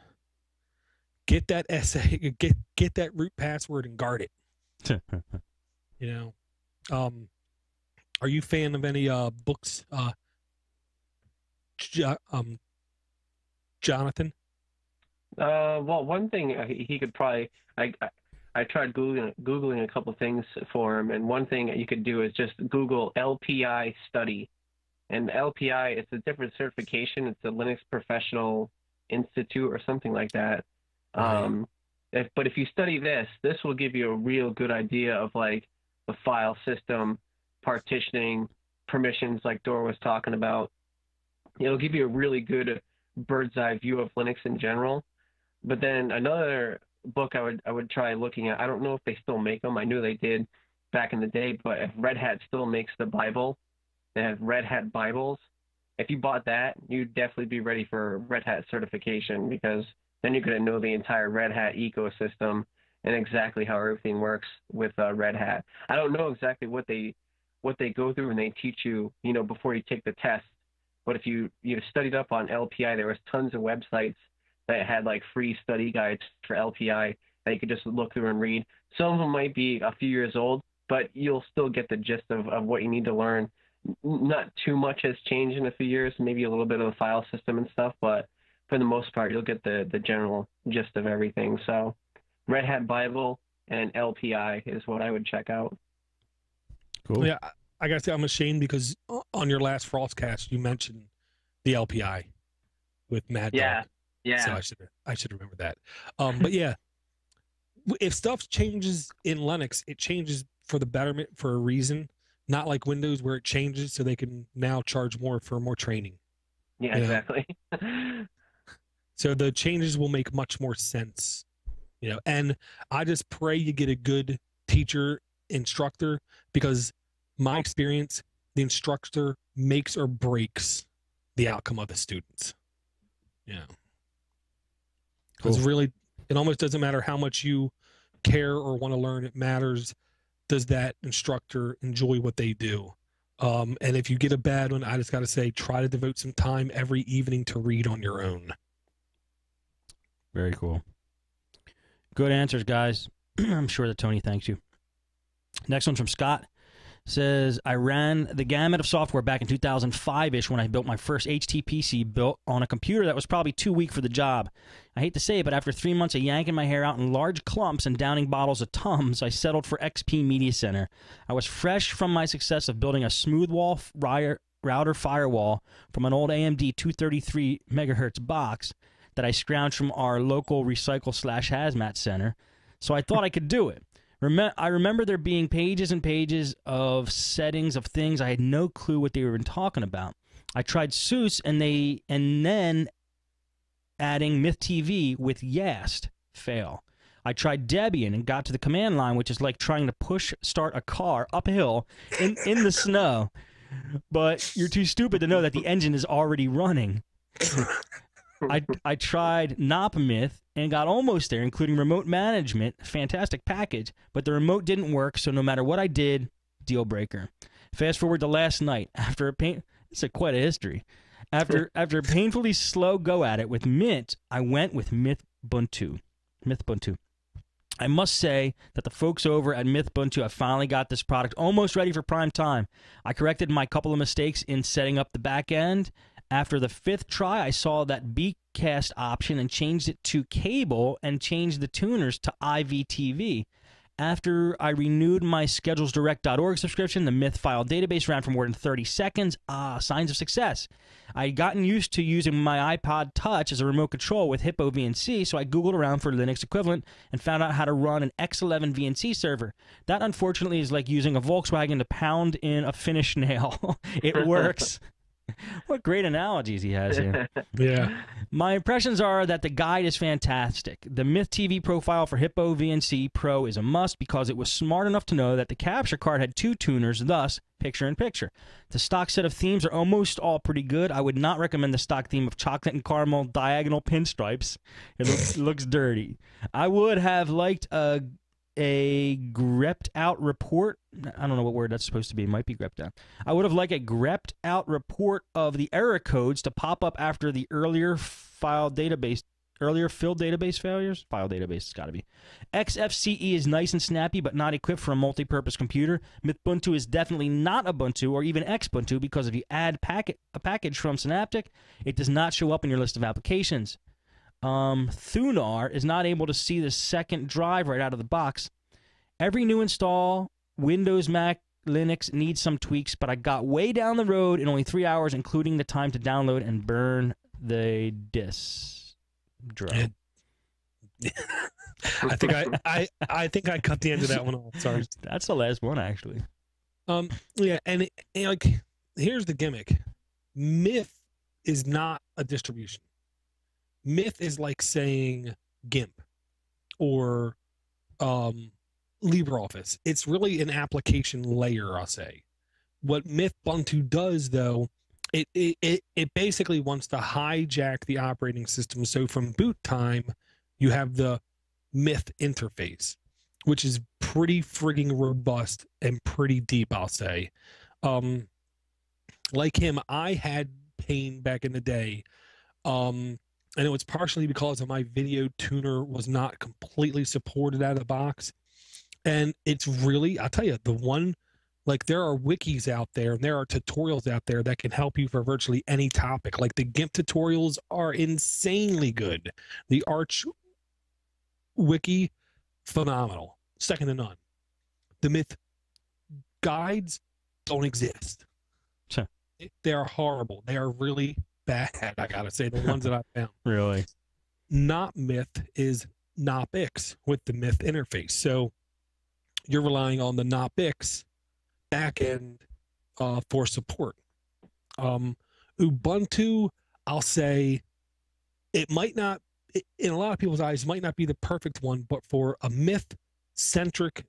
Get that get that root password and guard it. Are you a fan of any books, Jonathan? Well, one thing he could probably, I tried Googling a couple things for him, and one thing you could do is just Google LPI study. And LPI, it's a different certification. It's the Linux Professional Institute or something like that. But if you study this will give you a real good idea of like the file system, partitioning, permissions like Dora was talking about. It'll give you a really good bird's eye view of Linux in general. But then another book I would try looking at, I don't know if they still make them. I knew they did back in the day, but if Red Hat still makes the Bible, they have Red Hat Bibles. If you bought that, you'd definitely be ready for Red Hat certification, because then you're going to know the entire Red Hat ecosystem and exactly how everything works with Red Hat. I don't know exactly what they go through and they teach you, before you take the test. But if you studied up on LPI, there was tons of websites that had like free study guides for LPI that you could just look through and read. Some of them might be a few years old, but you'll still get the gist of what you need to learn. Not too much has changed in a few years, maybe a little bit of the file system and stuff, but for the most part, you'll get the general gist of everything. So Red Hat Bible and LPI is what I would check out. Cool. Yeah, I got to say, I'm ashamed because on your last Frostcast, you mentioned the LPI with Mad Dog. Yeah. So I should remember that. But yeah, if stuff changes in Linux, it changes for the betterment for a reason. not like Windows where it changes so they can now charge more for more training. Yeah, exactly. So the changes will make much more sense, and I just pray you get a good teacher, instructor, because my experience, the instructor makes or breaks the outcome of the students. Because really, it almost doesn't matter how much you care or want to learn. It matters, does that instructor enjoy what they do? And if you get a bad one, I just got to say, try to devote some time every evening to read on your own. Very cool. Good answers, guys. I'm sure that Tony thanks you. Next one's from Scott. Says, I ran the gamut of software back in 2005-ish when I built my first HTPC built on a computer that was probably too weak for the job. I hate to say it, but after 3 months of yanking my hair out in large clumps and downing bottles of Tums, I settled for XP Media Center. I was fresh from my success of building a smooth wall router firewall from an old AMD 233 megahertz box that I scrounged from our local recycle/hazmat center, so I thought I could do it. I remember there being pages and pages of settings of things I had no clue what they were even talking about. I tried Seuss and then adding Myth TV with Yast. Fail. I tried Debian and got to the command line, which is like trying to push start a car uphill in the snow. But you're too stupid to know that the engine is already running. I tried Nopmyth and got almost there, including remote management, fantastic package, but the remote didn't work, so no matter what I did, deal breaker. Fast forward to last night, it's quite a history. After a painfully slow go at it with Mint, I went with Mythbuntu. I must say that the folks over at Mythbuntu have finally got this product almost ready for prime time. I corrected my couple of mistakes in setting up the back end. After the 5th try, I saw that Bcast option and changed it to cable and changed the tuners to IVTV. After I renewed my schedulesdirect.org subscription, the Myth file database ran for more than 30 seconds. Signs of success. I had gotten used to using my iPod Touch as a remote control with Hippo VNC, so I Googled around for Linux equivalent and found out how to run an X11 VNC server. That, unfortunately, is like using a Volkswagen to pound in a Finnish nail. It works. What great analogies he has here. Yeah. My impressions are that the guide is fantastic. The Myth TV profile for Hippo VNC Pro is a must because it was smart enough to know that the capture card had 2 tuners, thus picture-in-picture. The stock set of themes are almost all pretty good. I would not recommend the stock theme of chocolate and caramel diagonal pinstripes. It looks dirty. I would have liked a grepped out report. I don't know what word that's supposed to be. It might be grepped out. I would have liked a grepped out report of the error codes to pop up after the earlier filled database failures. File database, it's got to be. XFCE is nice and snappy, but not equipped for a multi-purpose computer. Mythbuntu is definitely not Ubuntu or even Xbuntu because if you add a package from Synaptic, it does not show up in your list of applications. Thunar is not able to see the second drive right out of the box. Every new install, Windows, Mac, Linux needs some tweaks, but I got way down the road in only 3 hours, including the time to download and burn the disk. I think I cut the end of that one off. Sorry. That's the last one, actually. Yeah, and here's the gimmick. Myth is not a distribution. Myth is like saying GIMP or LibreOffice. It's really an application layer, I'll say. What Mythbuntu does, though, it basically wants to hijack the operating system. So from boot time, you have the Myth interface, which is pretty frigging robust and pretty deep, I'll say. Like him, I had pain back in the day. And it was partially because of my video tuner was not completely supported out of the box. And it's really, I'll tell you, there are wikis out there and there are tutorials out there that can help you for virtually any topic. Like the GIMP tutorials are insanely good. The Arch wiki, phenomenal. Second to none. The Myth guides don't exist. Sure. They are horrible. They are really bad, I gotta say, the ones that I found. Really? Not Myth is NopX with the Myth interface. So you're relying on the NopX back end for support. Ubuntu, I'll say it might not, in a lot of people's eyes, might not be the perfect one, but for a myth-centric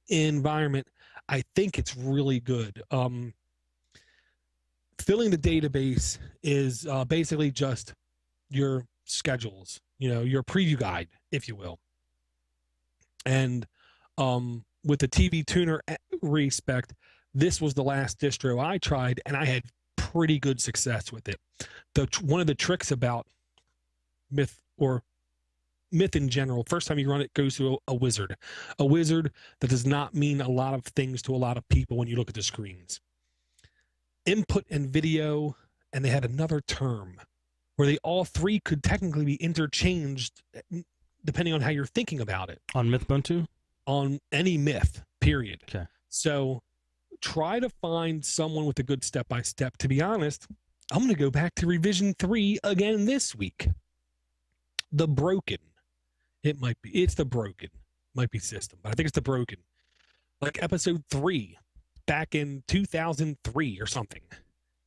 environment, I think it's really good. Filling the database is basically just your schedules, your preview guide, if you will. And with the TV tuner respect, this was the last distro I tried, and I had pretty good success with it. One of the tricks about Myth in general, first time you run it goes to a wizard. A wizard that does not mean a lot of things to a lot of people when you look at the screens. Input and video, and they had another term where they all three could technically be interchanged depending on how you're thinking about it. On Mythbuntu? On any myth, period. Okay. So try to find someone with a good step-by-step. To be honest, I'm going to go back to revision 3 again this week. The Broken. It's the Broken. Might be system, but I think it's the Broken. Like episode 3, back in 2003 or something.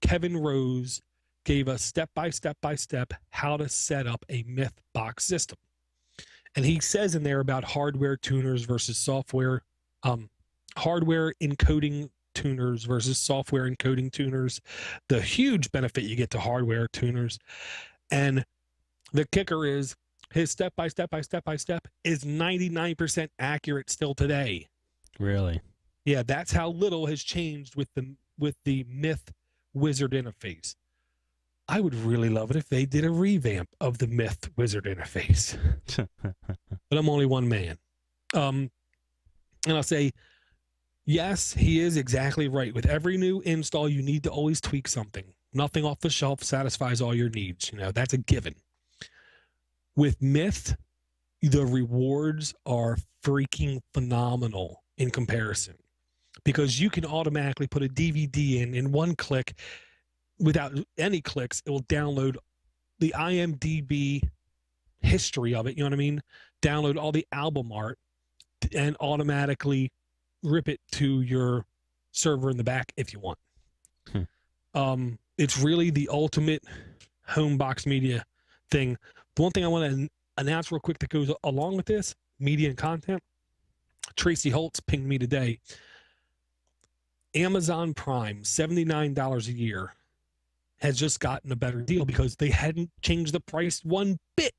Kevin Rose gave us step-by-step how to set up a myth box system. And he says in there about hardware tuners versus software, hardware encoding tuners versus software encoding tuners, the huge benefit you get to hardware tuners. And the kicker is his step-by-step is 99% accurate still today. Really? Yeah, that's how little has changed with the Myth Wizard interface. I would really love it if they did a revamp of the Myth Wizard interface. But I'm only one man. And I'll say, yes, he is exactly right. With every new install, you need to always tweak something. Nothing off the shelf satisfies all your needs. That's a given. With Myth, the rewards are freaking phenomenal in comparison, because you can automatically put a DVD in one click. Without any clicks, it will download the IMDb history of it, you know what I mean? Download all the album art and automatically rip it to your server in the back if you want. It's really the ultimate home box media thing. The one thing I want to announce real quick that goes along with this, media and content, Tracy Holtz pinged me today. Amazon Prime, $79 a year, has just gotten a better deal because they hadn't changed the price one bit.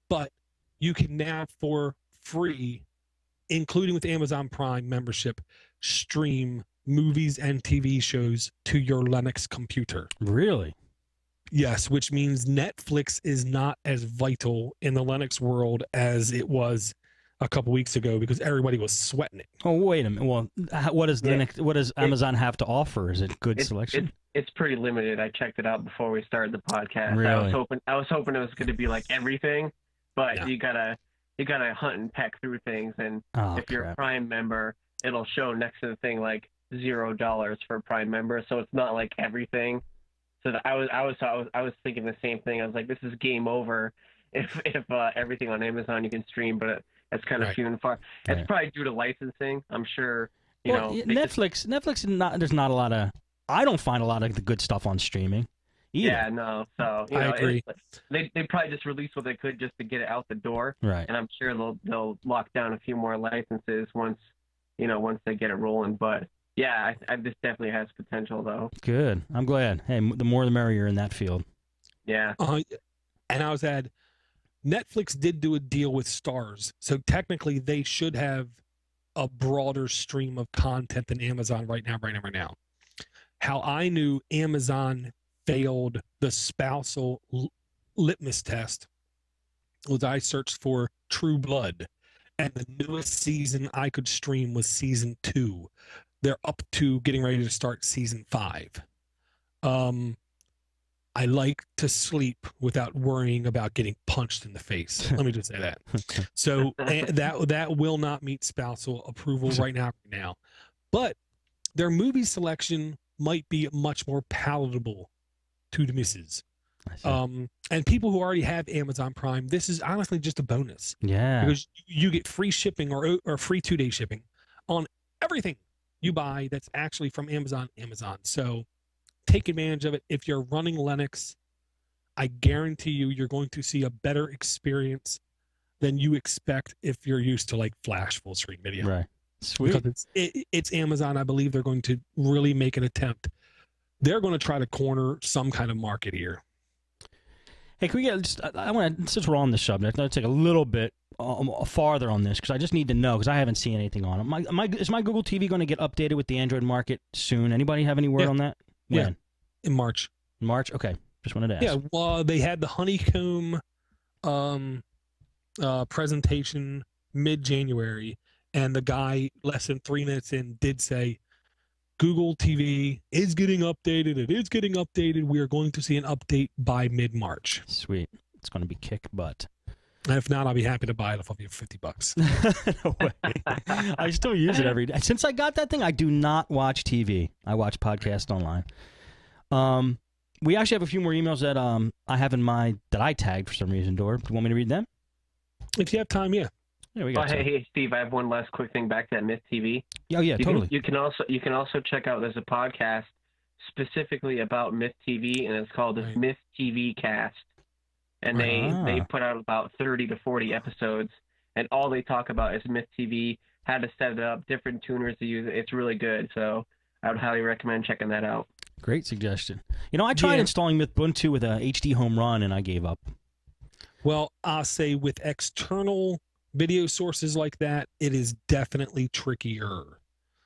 But you can now, for free, including with Amazon Prime membership, stream movies and TV shows to your Linux computer. Really? Yes, which means Netflix is not as vital in the Linux world as it was a couple weeks ago because everybody was sweating it. Oh, wait a minute. Well, what does Amazon have to offer? Is it good selection? It's pretty limited. I checked it out before we started the podcast. Really? I was hoping it was going to be like everything, but you gotta hunt and peck through things. And if you're a Prime member, it'll show next to the thing like $0 for a Prime member. So it's not like everything. So I was thinking the same thing. I was like, this is game over if everything on Amazon you can stream, but it's kind of few and far. It's probably due to licensing. I'm sure. Netflix is not. There's not a lot of. I don't find a lot of the good stuff on streaming either. Yeah, no. So I agree. They probably just released what they could just to get it out the door. Right. And I'm sure they'll lock down a few more licenses once they get it rolling. But yeah, this definitely has potential though. Good. I'm glad. Hey, the more the merrier in that field. Yeah. And I was at Netflix did do a deal with Stars, so technically they should have a broader stream of content than Amazon right now. How I knew Amazon failed the spousal litmus test was I searched for True Blood, and the newest season I could stream was season 2. They're up to getting ready to start season 5. I like to sleep without worrying about getting punched in the face. Let me just say that. So that will not meet spousal approval right now. But their movie selection might be much more palatable to the misses. And people who already have Amazon Prime, this is honestly just a bonus. Yeah. Because you get free shipping or free 2-day shipping on everything. you buy that's actually from Amazon. So take advantage of it. If you're running Linux, I guarantee you're going to see a better experience than you expect if you're used to like Flash full screen video. Right. Sweet. Because it's Amazon. I believe they're going to really make an attempt. They're going to try to corner some kind of market here. Hey, can we get just, I want to, since we're on the subject, let's take a little bit farther on this, because I just need to know, because I haven't seen anything on it. Is my Google TV going to get updated with the Android market soon? Anybody have any word on that? When? Yeah, in March. March? Okay. Just wanted to ask. Yeah, well, they had the Honeycomb presentation mid-January, and the guy less than 3 minutes in did say, Google TV is getting updated. It is getting updated. We are going to see an update by mid-March. Sweet. It's going to be kick butt. And if not, I'll be happy to buy it if I'll be $50. No way. I still use it every day. Since I got that thing, I do not watch TV. I watch podcasts online. We actually have a few more emails that I have in my that I tagged for some reason, Dor. Do you want me to read them? If you have time, yeah. Yeah, we got time. Hey, Steve, I have one last quick thing back to that Myth TV. Oh, yeah, totally. You can also check out, there's a podcast specifically about Myth TV, and it's called the Myth TV Cast. And they put out about 30 to 40 episodes, and all they talk about is Myth TV, how to set it up, different tuners to use it. It's really good, so I would highly recommend checking that out. Great suggestion. You know, I tried installing Mythbuntu with a HD home run, and I gave up. Well, I'll say with external video sources like that, it is definitely trickier.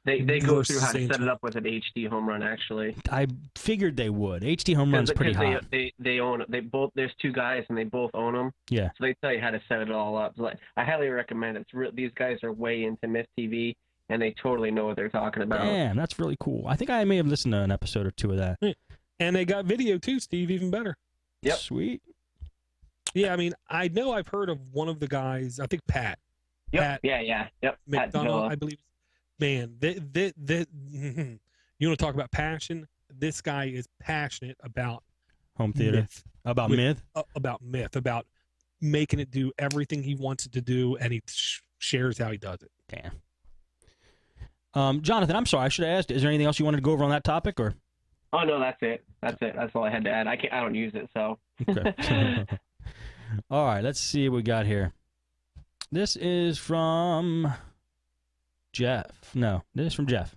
They go through how to set it up with an HD home run, actually. I figured they would. HD home run's pretty hot. They own it. They both, there's two guys and they both own them. Yeah. So they tell you how to set it all up. So I highly recommend it. These guys are way into Myth TV, and they totally know what they're talking about. Damn, that's really cool. I think I may have listened to an episode or two of that. And they got video too, Steve, even better. Yep. Sweet. Yeah, I mean, I know I've heard of one of the guys, I think Pat. Yep. Yep. McDonough, I believe. Man, you want to talk about passion? This guy is passionate about home theater. Myth. About myth? About myth, about making it do everything he wants it to do, and he shares how he does it. Damn. Jonathan, I'm sorry, I should have asked. Is there anything else you wanted to go over on that topic, or? Oh no, that's it. That's all I had to add. I don't use it, so. Okay. All right, let's see what we got here. This is from Jeff. No, this is from Jeff.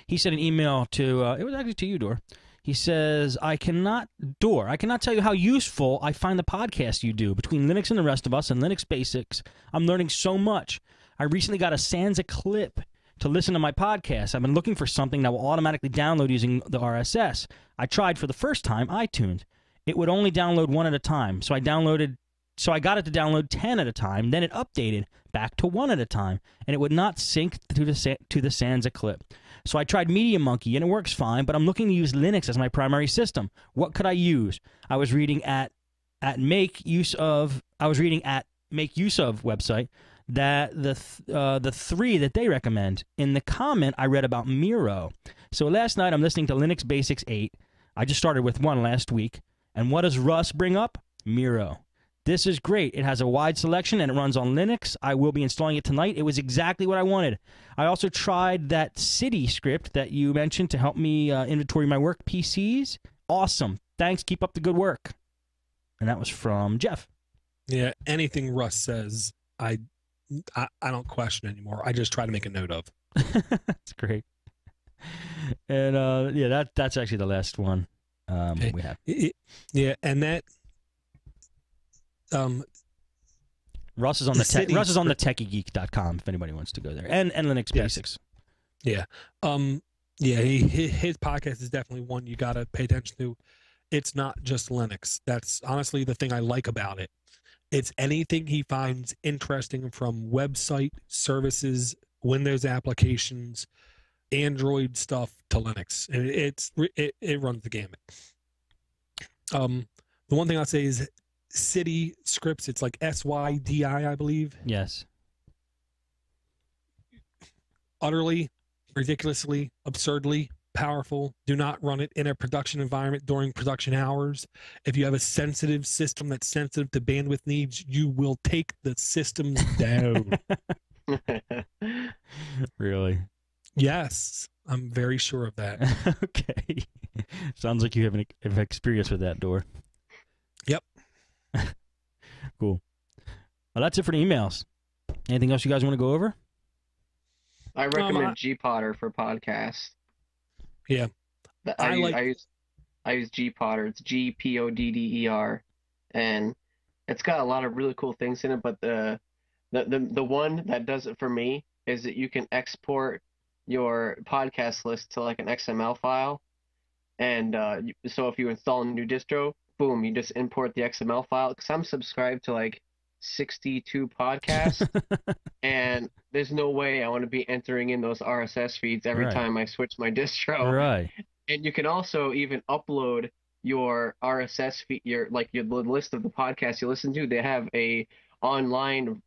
He sent an email to, it was actually to you, Dor. He says, I cannot tell you how useful I find the podcast you do. Between Linux and the rest of us and Linux Basics, I'm learning so much. I recently got a Sansa clip to listen to my podcast. I've been looking for something that will automatically download using the RSS. I tried for the first time iTunes. It would only download one at a time. So I got it to download 10 at a time. Then it updated back to one at a time, and it would not sync to the Sansa clip. So I tried Media Monkey, and it works fine. But I'm looking to use Linux as my primary system. What could I use? I was reading at Make Use Of website that the three that they recommend. In the comment, I read about Miro. So last night I'm listening to Linux Basics 8. I just started with 1 last week. And what does Russ bring up? Miro. This is great. It has a wide selection and it runs on Linux. I will be installing it tonight. It was exactly what I wanted. I also tried that City script that you mentioned to help me inventory my work PCs. Awesome. Thanks. Keep up the good work. And that was from Jeff. Yeah, anything Russ says, I don't question anymore. I just try to make a note of. That's great. And yeah, that's actually the last one we have. Yeah, and that Russ is on the techiegeek.com if anybody wants to go there, and Linux Basics. Yeah, his podcast is definitely one you got to pay attention to. It's not just Linux. That's honestly the thing I like about it. It's anything he finds interesting, from website services, Windows applications, Android stuff to Linux. It runs the gamut. The one thing I'll say is City scripts. It's like SYDI, I believe. Yes. Utterly, ridiculously, absurdly powerful. Do not run it in a production environment during production hours. If you have a sensitive system that's sensitive to bandwidth needs, you will take the systems down. Really? Yes, I'm very sure of that. Okay. Sounds like you have an experience with that door. Yep. Cool. Well, that's it for the emails. Anything else you guys want to go over? I recommend G-Podder for podcasts. Yeah. I use G-Podder. It's G-Podder, and it's got a lot of really cool things in it. But the one that does it for me is that you can export your podcast list to like an XML file, and so if you install a new distro, boom, you just import the XML file. Because I'm subscribed to like 62 podcasts, and there's no way I want to be entering in those RSS feeds every time I switch my distro. Right. And you can also even upload your RSS feed, your list of the podcasts you listen to. They have a online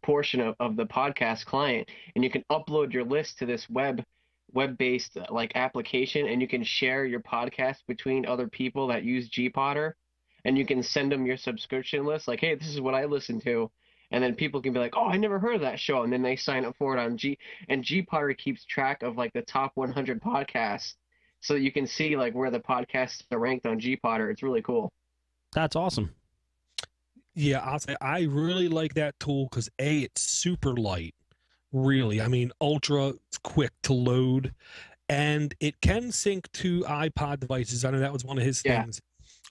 portion of the podcast client, and you can upload your list to this web-based application, and you can share your podcast between other people that use G-Podder, and you can send them your subscription list, like, hey, this is what I listen to, and then people can be like, oh, I never heard of that show, and then they sign up for it on G-Podder keeps track of like the top 100 podcasts, so you can see like where the podcasts are ranked on G-Podder. It's really cool. That's awesome. Yeah, I'll say I really like that tool because it's super light. Really, I mean, ultra quick to load, and it can sync to iPod devices. I know that was one of his things.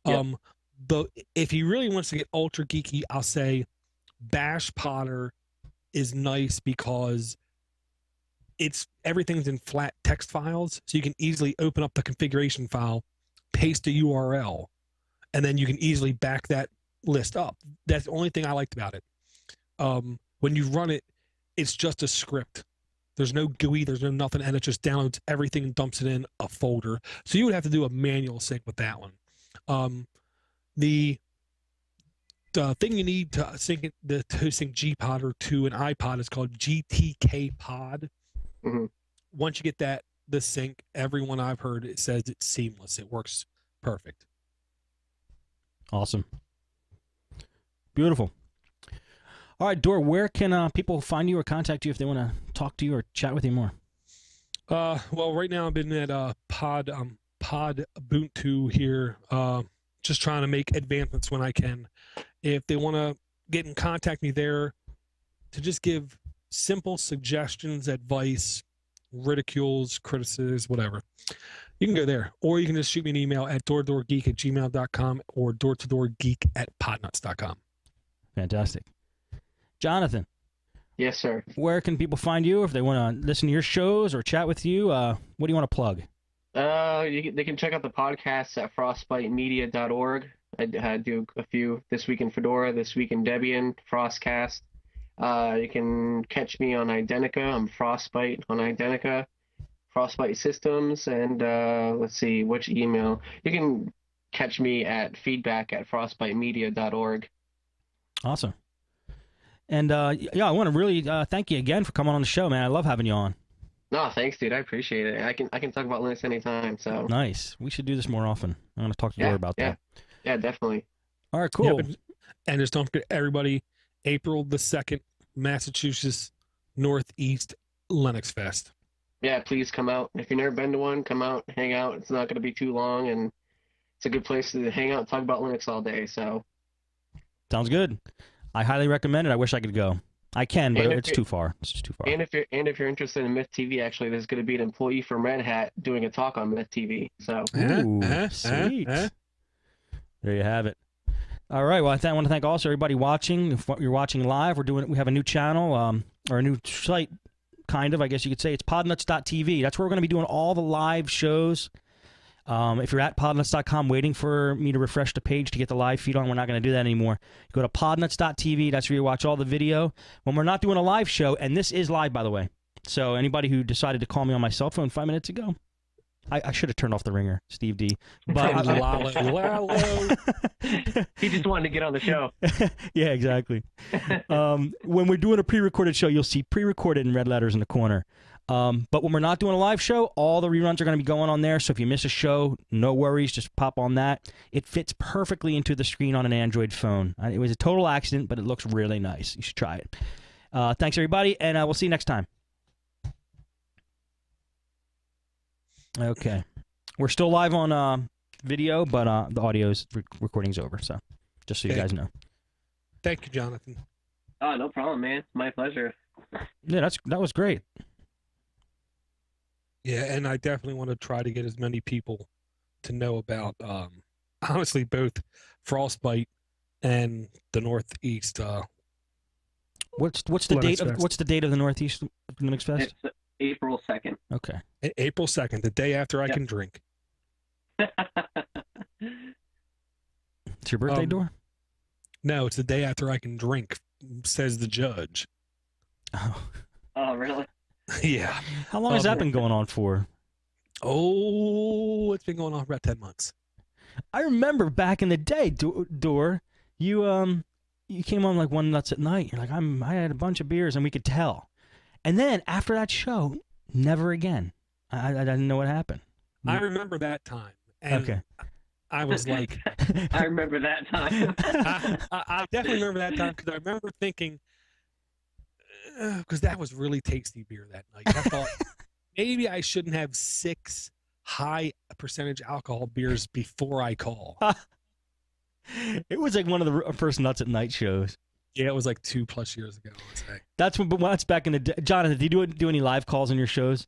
Yep. But if he really wants to get ultra geeky, I'll say Bash Podder is nice because everything's in flat text files, so you can easily open up the configuration file, paste a URL, and then you can easily back that list up. That's the only thing I liked about it. When you run it, it's just a script. There's no GUI, there's no nothing, and it just downloads everything and dumps it in a folder. So you would have to do a manual sync with that one. The thing you need to sync G-Podder to an iPod is called GTK Pod. Mm-hmm. Once you get the sync, everyone I've heard, it says it's seamless. It works perfect. Awesome. Beautiful. All right, Dor, where can people find you or contact you if they want to talk to you or chat with you more? Well, right now I've been at Pod Ubuntu here, just trying to make advancements when I can. If they want to get in contact me there to just give simple suggestions, advice, ridicules, criticisms, whatever, you can go there. Or you can just shoot me an email at doortodoorgeek@gmail.com or doortodoorgeek@podnutz.com. Fantastic. Jonathan. Yes, sir. Where can people find you if they want to listen to your shows or chat with you? What do you want to plug? They can check out the podcasts at frostbitemedia.org. I do a few This Week in Fedora, This Week in Debian, Frostcast. You can catch me on Identica. I'm Frostbite on Identica, Frostbite Systems, and let's see, which email? You can catch me at feedback@frostbitemedia.org. Awesome. And yeah, I want to really thank you again for coming on the show, man. I love having you on. No, thanks, dude. I appreciate it. I can talk about Linux anytime. So nice. We should do this more often. I'm going to talk to Dor about that. Yeah, definitely. All right, cool. Yep. And just don't forget, everybody, April the 2nd, Massachusetts Northeast Linux Fest. Yeah, please come out. If you've never been to one, come out, hang out. It's not going to be too long, and it's a good place to hang out and talk about Linux all day. So sounds good. I highly recommend it. I wish I could go. I can, but it's too far. It's just too far. And if you're interested in Myth TV, actually, there's going to be an employee from Red Hat doing a talk on Myth TV. So sweet. There you have it. All right. Well, I want to thank also everybody watching. If you're watching live, we have a new channel or a new site, kind of. I guess you could say it's podnutz.tv. That's where we're going to be doing all the live shows. If you're at podnutz.com waiting for me to refresh the page to get the live feed on, we're not going to do that anymore. Go to podnutz.tv. That's where you watch all the video. When we're not doing a live show, and this is live, by the way. So anybody who decided to call me on my cell phone 5 minutes ago, I should have turned off the ringer, Steve D. But he just wanted to get on the show. Yeah, exactly. When we're doing a pre-recorded show, you'll see pre-recorded in red letters in the corner. But when we're not doing a live show, all the reruns are going to be going on there. So if you miss a show, no worries. Just pop on that. It fits perfectly into the screen on an Android phone. It was a total accident, but it looks really nice. You should try it. Thanks, everybody, and we'll see you next time. Okay. We're still live on video, but the audio's recording's over, so just so you guys know. Thank you, Jonathan. Oh, no problem, man. My pleasure. Yeah, that was great. Yeah, and I definitely want to try to get as many people to know about, honestly, both Frostbite and the Northeast. What's the date of the Northeast Linux Fest? It's April 2nd. Okay. April 2nd, the day after I can drink. It's your birthday, Door? No, it's the day after I can drink, says the judge. Oh, really? Yeah. How long has that been going on for? Oh, it's been going on for about 10 months. I remember back in the day, Door, you came on like one nuts at night. You're like, I had a bunch of beers and we could tell. And then after that show, never again. I didn't know what happened. I remember that time. And okay. I was like, I remember that time. I definitely remember that time because I remember thinking, because that was really tasty beer that night. I thought maybe I shouldn't have 6 high percentage alcohol beers before I call. It was like one of the first Nuts at Night shows. Yeah, it was like 2+ years ago, I would say. That's back in the day. Jonathan, do you do any live calls on your shows?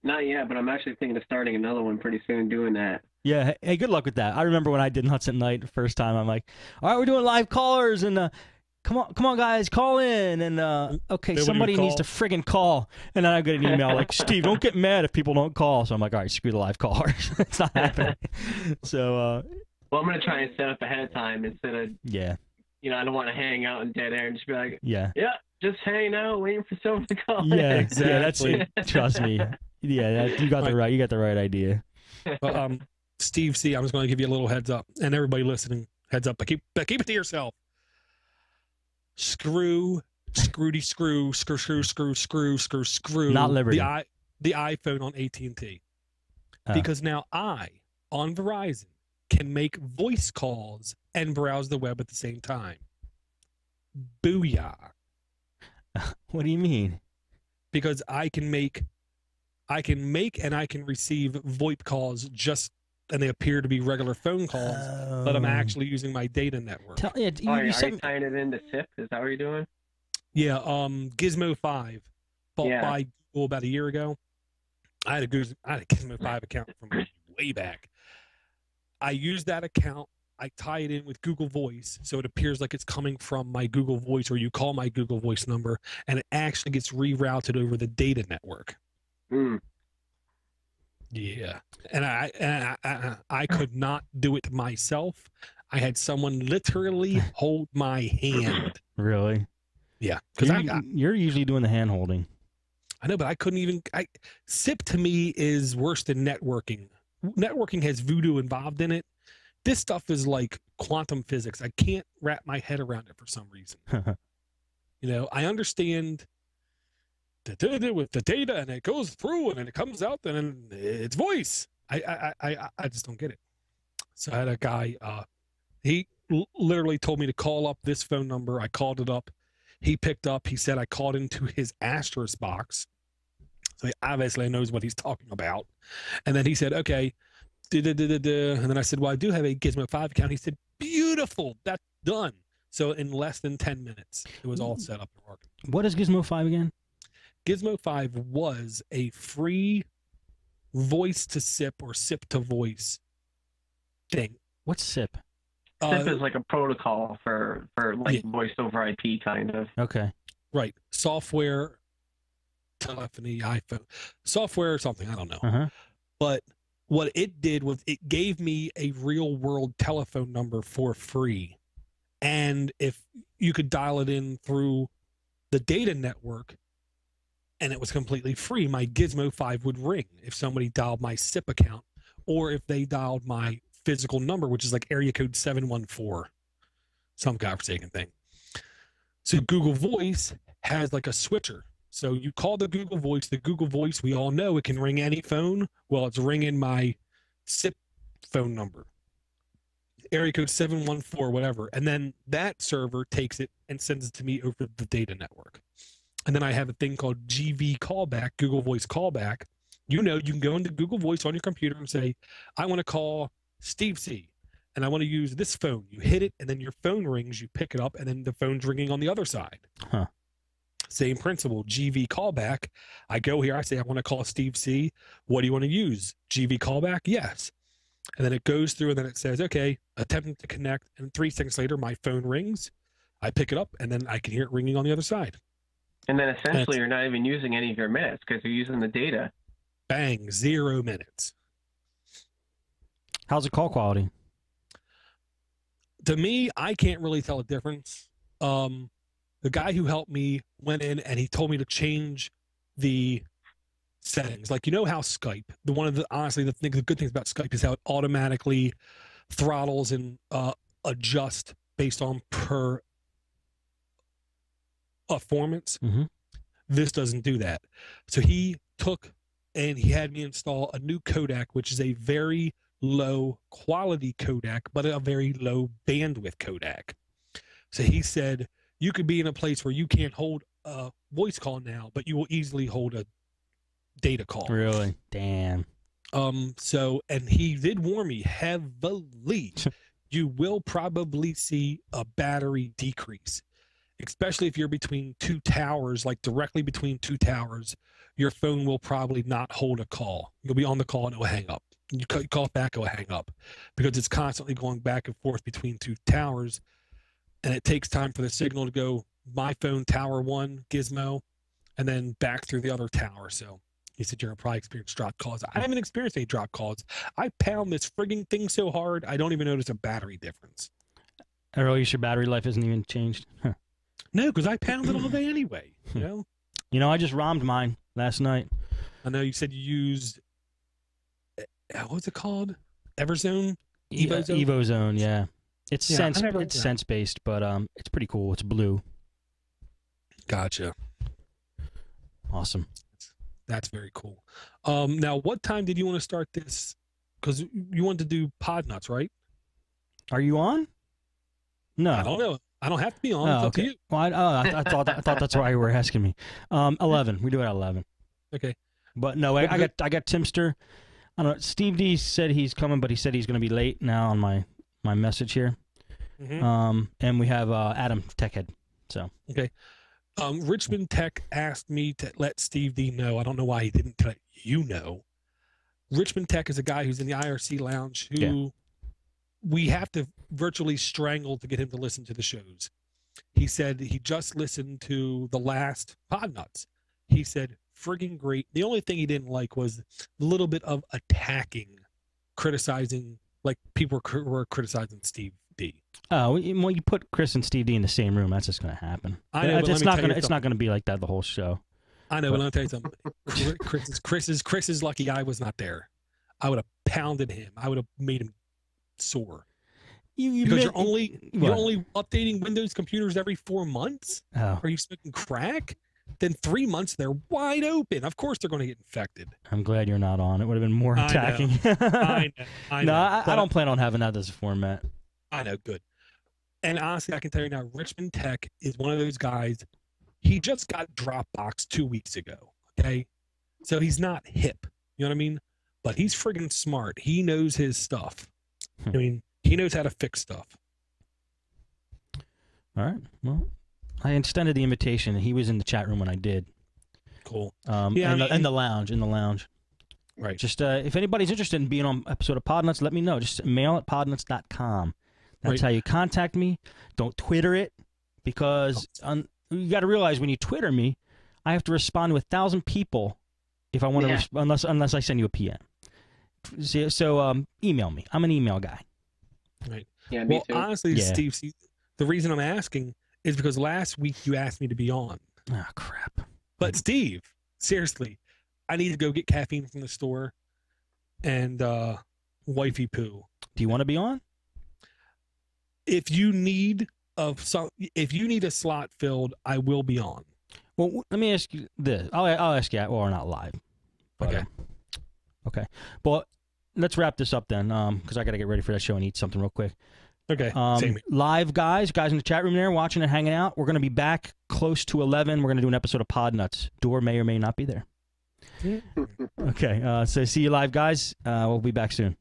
Not yet, but I'm actually thinking of starting another one pretty soon doing that. Yeah. Hey, good luck with that. I remember when I did Nuts at Night the first time. I'm like, all right, we're doing live callers, and come on, guys, call in. And okay, somebody needs to friggin' call. And then I get an email like, Steve, don't get mad if people don't call. So I'm like, all right, screw the live callers. It's not happening. So. Well, I'm gonna try and set up ahead of time instead of. Yeah. You know, I don't want to hang out in dead air and just be like. Yeah. Yeah, just hanging out, waiting for someone to call. Yeah, exactly. Yeah, that's it. Trust me. Yeah, you got the right idea. Steve C, I'm just going to give you a little heads up, and everybody listening, heads up. But keep it to yourself. Screw. Not Liberty. The iPhone on AT&T, because now I on Verizon can make voice calls and browse the web at the same time. Booyah! What do you mean? Because I can make and I can receive VoIP calls and they appear to be regular phone calls, but I'm actually using my data network. Are you tying it into SIP? Is that what you're doing? Yeah, Gizmo 5, bought by Google about a year ago. I had a Gizmo 5 account from way back. I use that account. I tie it in with Google Voice, so it appears like it's coming from my Google Voice, or you call my Google Voice number, and it actually gets rerouted over the data network. Yeah, and I could not do it myself. I had someone literally hold my hand. Really? Yeah, because you're usually doing the hand holding. I know, but I couldn't even. SIP to me is worse than networking. Networking has voodoo involved in it. This stuff is like quantum physics. I can't wrap my head around it for some reason. You know, I understand with the data, and it goes through, and then it comes out, and then it's voice. I just don't get it. So I had a guy. He literally told me to call up this phone number. I called it up. He picked up. He said I called into his asterisk box. So he obviously knows what he's talking about. And then he said, okay. And then I said, well, I do have a Gizmo 5 account. He said, beautiful. That's done. So in less than 10 minutes, it was all set up and working. What is Gizmo 5 again? Gizmo 5 was a free voice to SIP or SIP to voice thing. What's SIP? SIP is like a protocol for like voice over IP kind of. Okay. Right. Software, telephony, iPhone, software or something. I don't know. But what it did was it gave me a real world telephone number for free. And if you could dial it in through the data network and it was completely free, my Gizmo 5 would ring if somebody dialed my SIP account or if they dialed my physical number, which is like area code 714, some godforsaken thing. So Google Voice has like a switcher. So you call the Google Voice, we all know it can ring any phone. Well, it's ringing my SIP phone number, area code 714, whatever. And then that server takes it and sends it to me over the data network. And then I have a thing called GV callback, Google Voice callback, You can go into Google Voice on your computer and say, I want to call Steve C. and I want to use this phone. You hit it, and then your phone rings, you pick it up, and then the phone's ringing on the other side. Huh. Same principle, GV callback. I go here, I say, I want to call Steve C. What do you want to use? GV callback? Yes. And then it goes through, and then it says, okay, attempting to connect. And 3 seconds later, my phone rings. I pick it up, and then I can hear it ringing on the other side. And then essentially you're not even using any of your minutes because you're using the data. Bang, 0 minutes. How's the call quality? To me, I can't really tell a difference. The guy who helped me went in and he told me to change the settings. Like, you know how Skype, honestly, the good things about Skype is how it automatically throttles and adjusts based on performance. Mm-hmm. This doesn't do that. So he took and he had me install a new codec, which is a very low quality codec, but a very low bandwidth codec. So he said, you could be in a place where you can't hold a voice call now, but you will easily hold a data call. Really? Damn. So, and he did warn me heavily, you will probably see a battery decrease, especially if you're between 2 towers, like directly between 2 towers. Your phone will probably not hold a call. You'll be on the call and it will hang up. You call back, it will hang up because it's constantly going back and forth between 2 towers. And it takes time for the signal to go my phone, tower 1, gizmo, and then back through the other tower. So he said, you're going to probably experience drop calls. I haven't experienced any drop calls. I pound this frigging thing so hard, I don't even notice a battery difference. Or at least your battery life isn't even changed. Huh. No, because I pound it all day anyway. You know? You know, I just ROM'd mine last night. I know you said you used, what's it called? Everzone? Evozone? Evozone, yeah. It's sense based, but it's pretty cool. It's blue. Gotcha. Awesome. That's very cool. Now, what time did you want to start this? Because you wanted to do Podnutz, right? Are you on? No, I don't know. I don't have to be on. Oh, It's up okay. to you. Well, I thought that's why you were asking me. 11. We do it at 11. Okay. But no, I got Timster. I don't know. Steve D said he's coming, but he said he's going to be late now on my message here. Mm-hmm. And we have Adam Techhead. So okay. Richmond Tech asked me to let Steve D know. I don't know why he didn't let you know. Richmond Tech is a guy who's in the IRC lounge who we have to virtually strangle to get him to listen to the shows. He said he just listened to the last Podnutz. He said, friggin' great. The only thing he didn't like was a little bit of attacking, criticizing, like people were criticizing Steve D. Oh, well, you put Chris and Steve D in the same room, that's just going to happen. I know, it's not going to be like that the whole show. I know, but I'll tell you something. Chris is lucky I was not there. I would have pounded him. I would have made him sore. Because you're only updating Windows computers every 4 months. Oh. Are you smoking crack? Then 3 months they're wide open. Of course they're going to get infected. I'm glad you're not on. It would have been more attacking. I know. No, I don't plan on having that as a format. I know, good. And honestly, I can tell you now, Richmond Tech is one of those guys. He just got Dropbox 2 weeks ago. Okay, so he's not hip. You know what I mean? But he's friggin' smart. He knows his stuff. I mean, he knows how to fix stuff. All right. Well, I extended the invitation. He was in the chat room when I did. Cool. In the lounge. Right. Just if anybody's interested in being on an episode of Podnutz, let me know. Just mail@podnutz.com. That's how you contact me. Don't Twitter it, because you got to realize when you Twitter me, I have to respond to 1,000 people if I want to, unless I send you a PM. So email me. I'm an email guy. Right. Yeah. Me too. Honestly, Steve, the reason I'm asking is because last week you asked me to be on. Oh crap! But Steve, seriously, I need to go get caffeine from the store and wifey poo. Do you want to be on? If you need a slot filled, I will be on. Well, let me ask you this. I'll ask you. Well, we're not live. But, okay. Okay. Well, let's wrap this up then, because I got to get ready for that show and eat something real quick. Okay. Same. Live guys in the chat room there watching and hanging out. We're going to be back close to 11. We're going to do an episode of Podnutz. Door may or may not be there. Okay. So see you live, guys. We'll be back soon.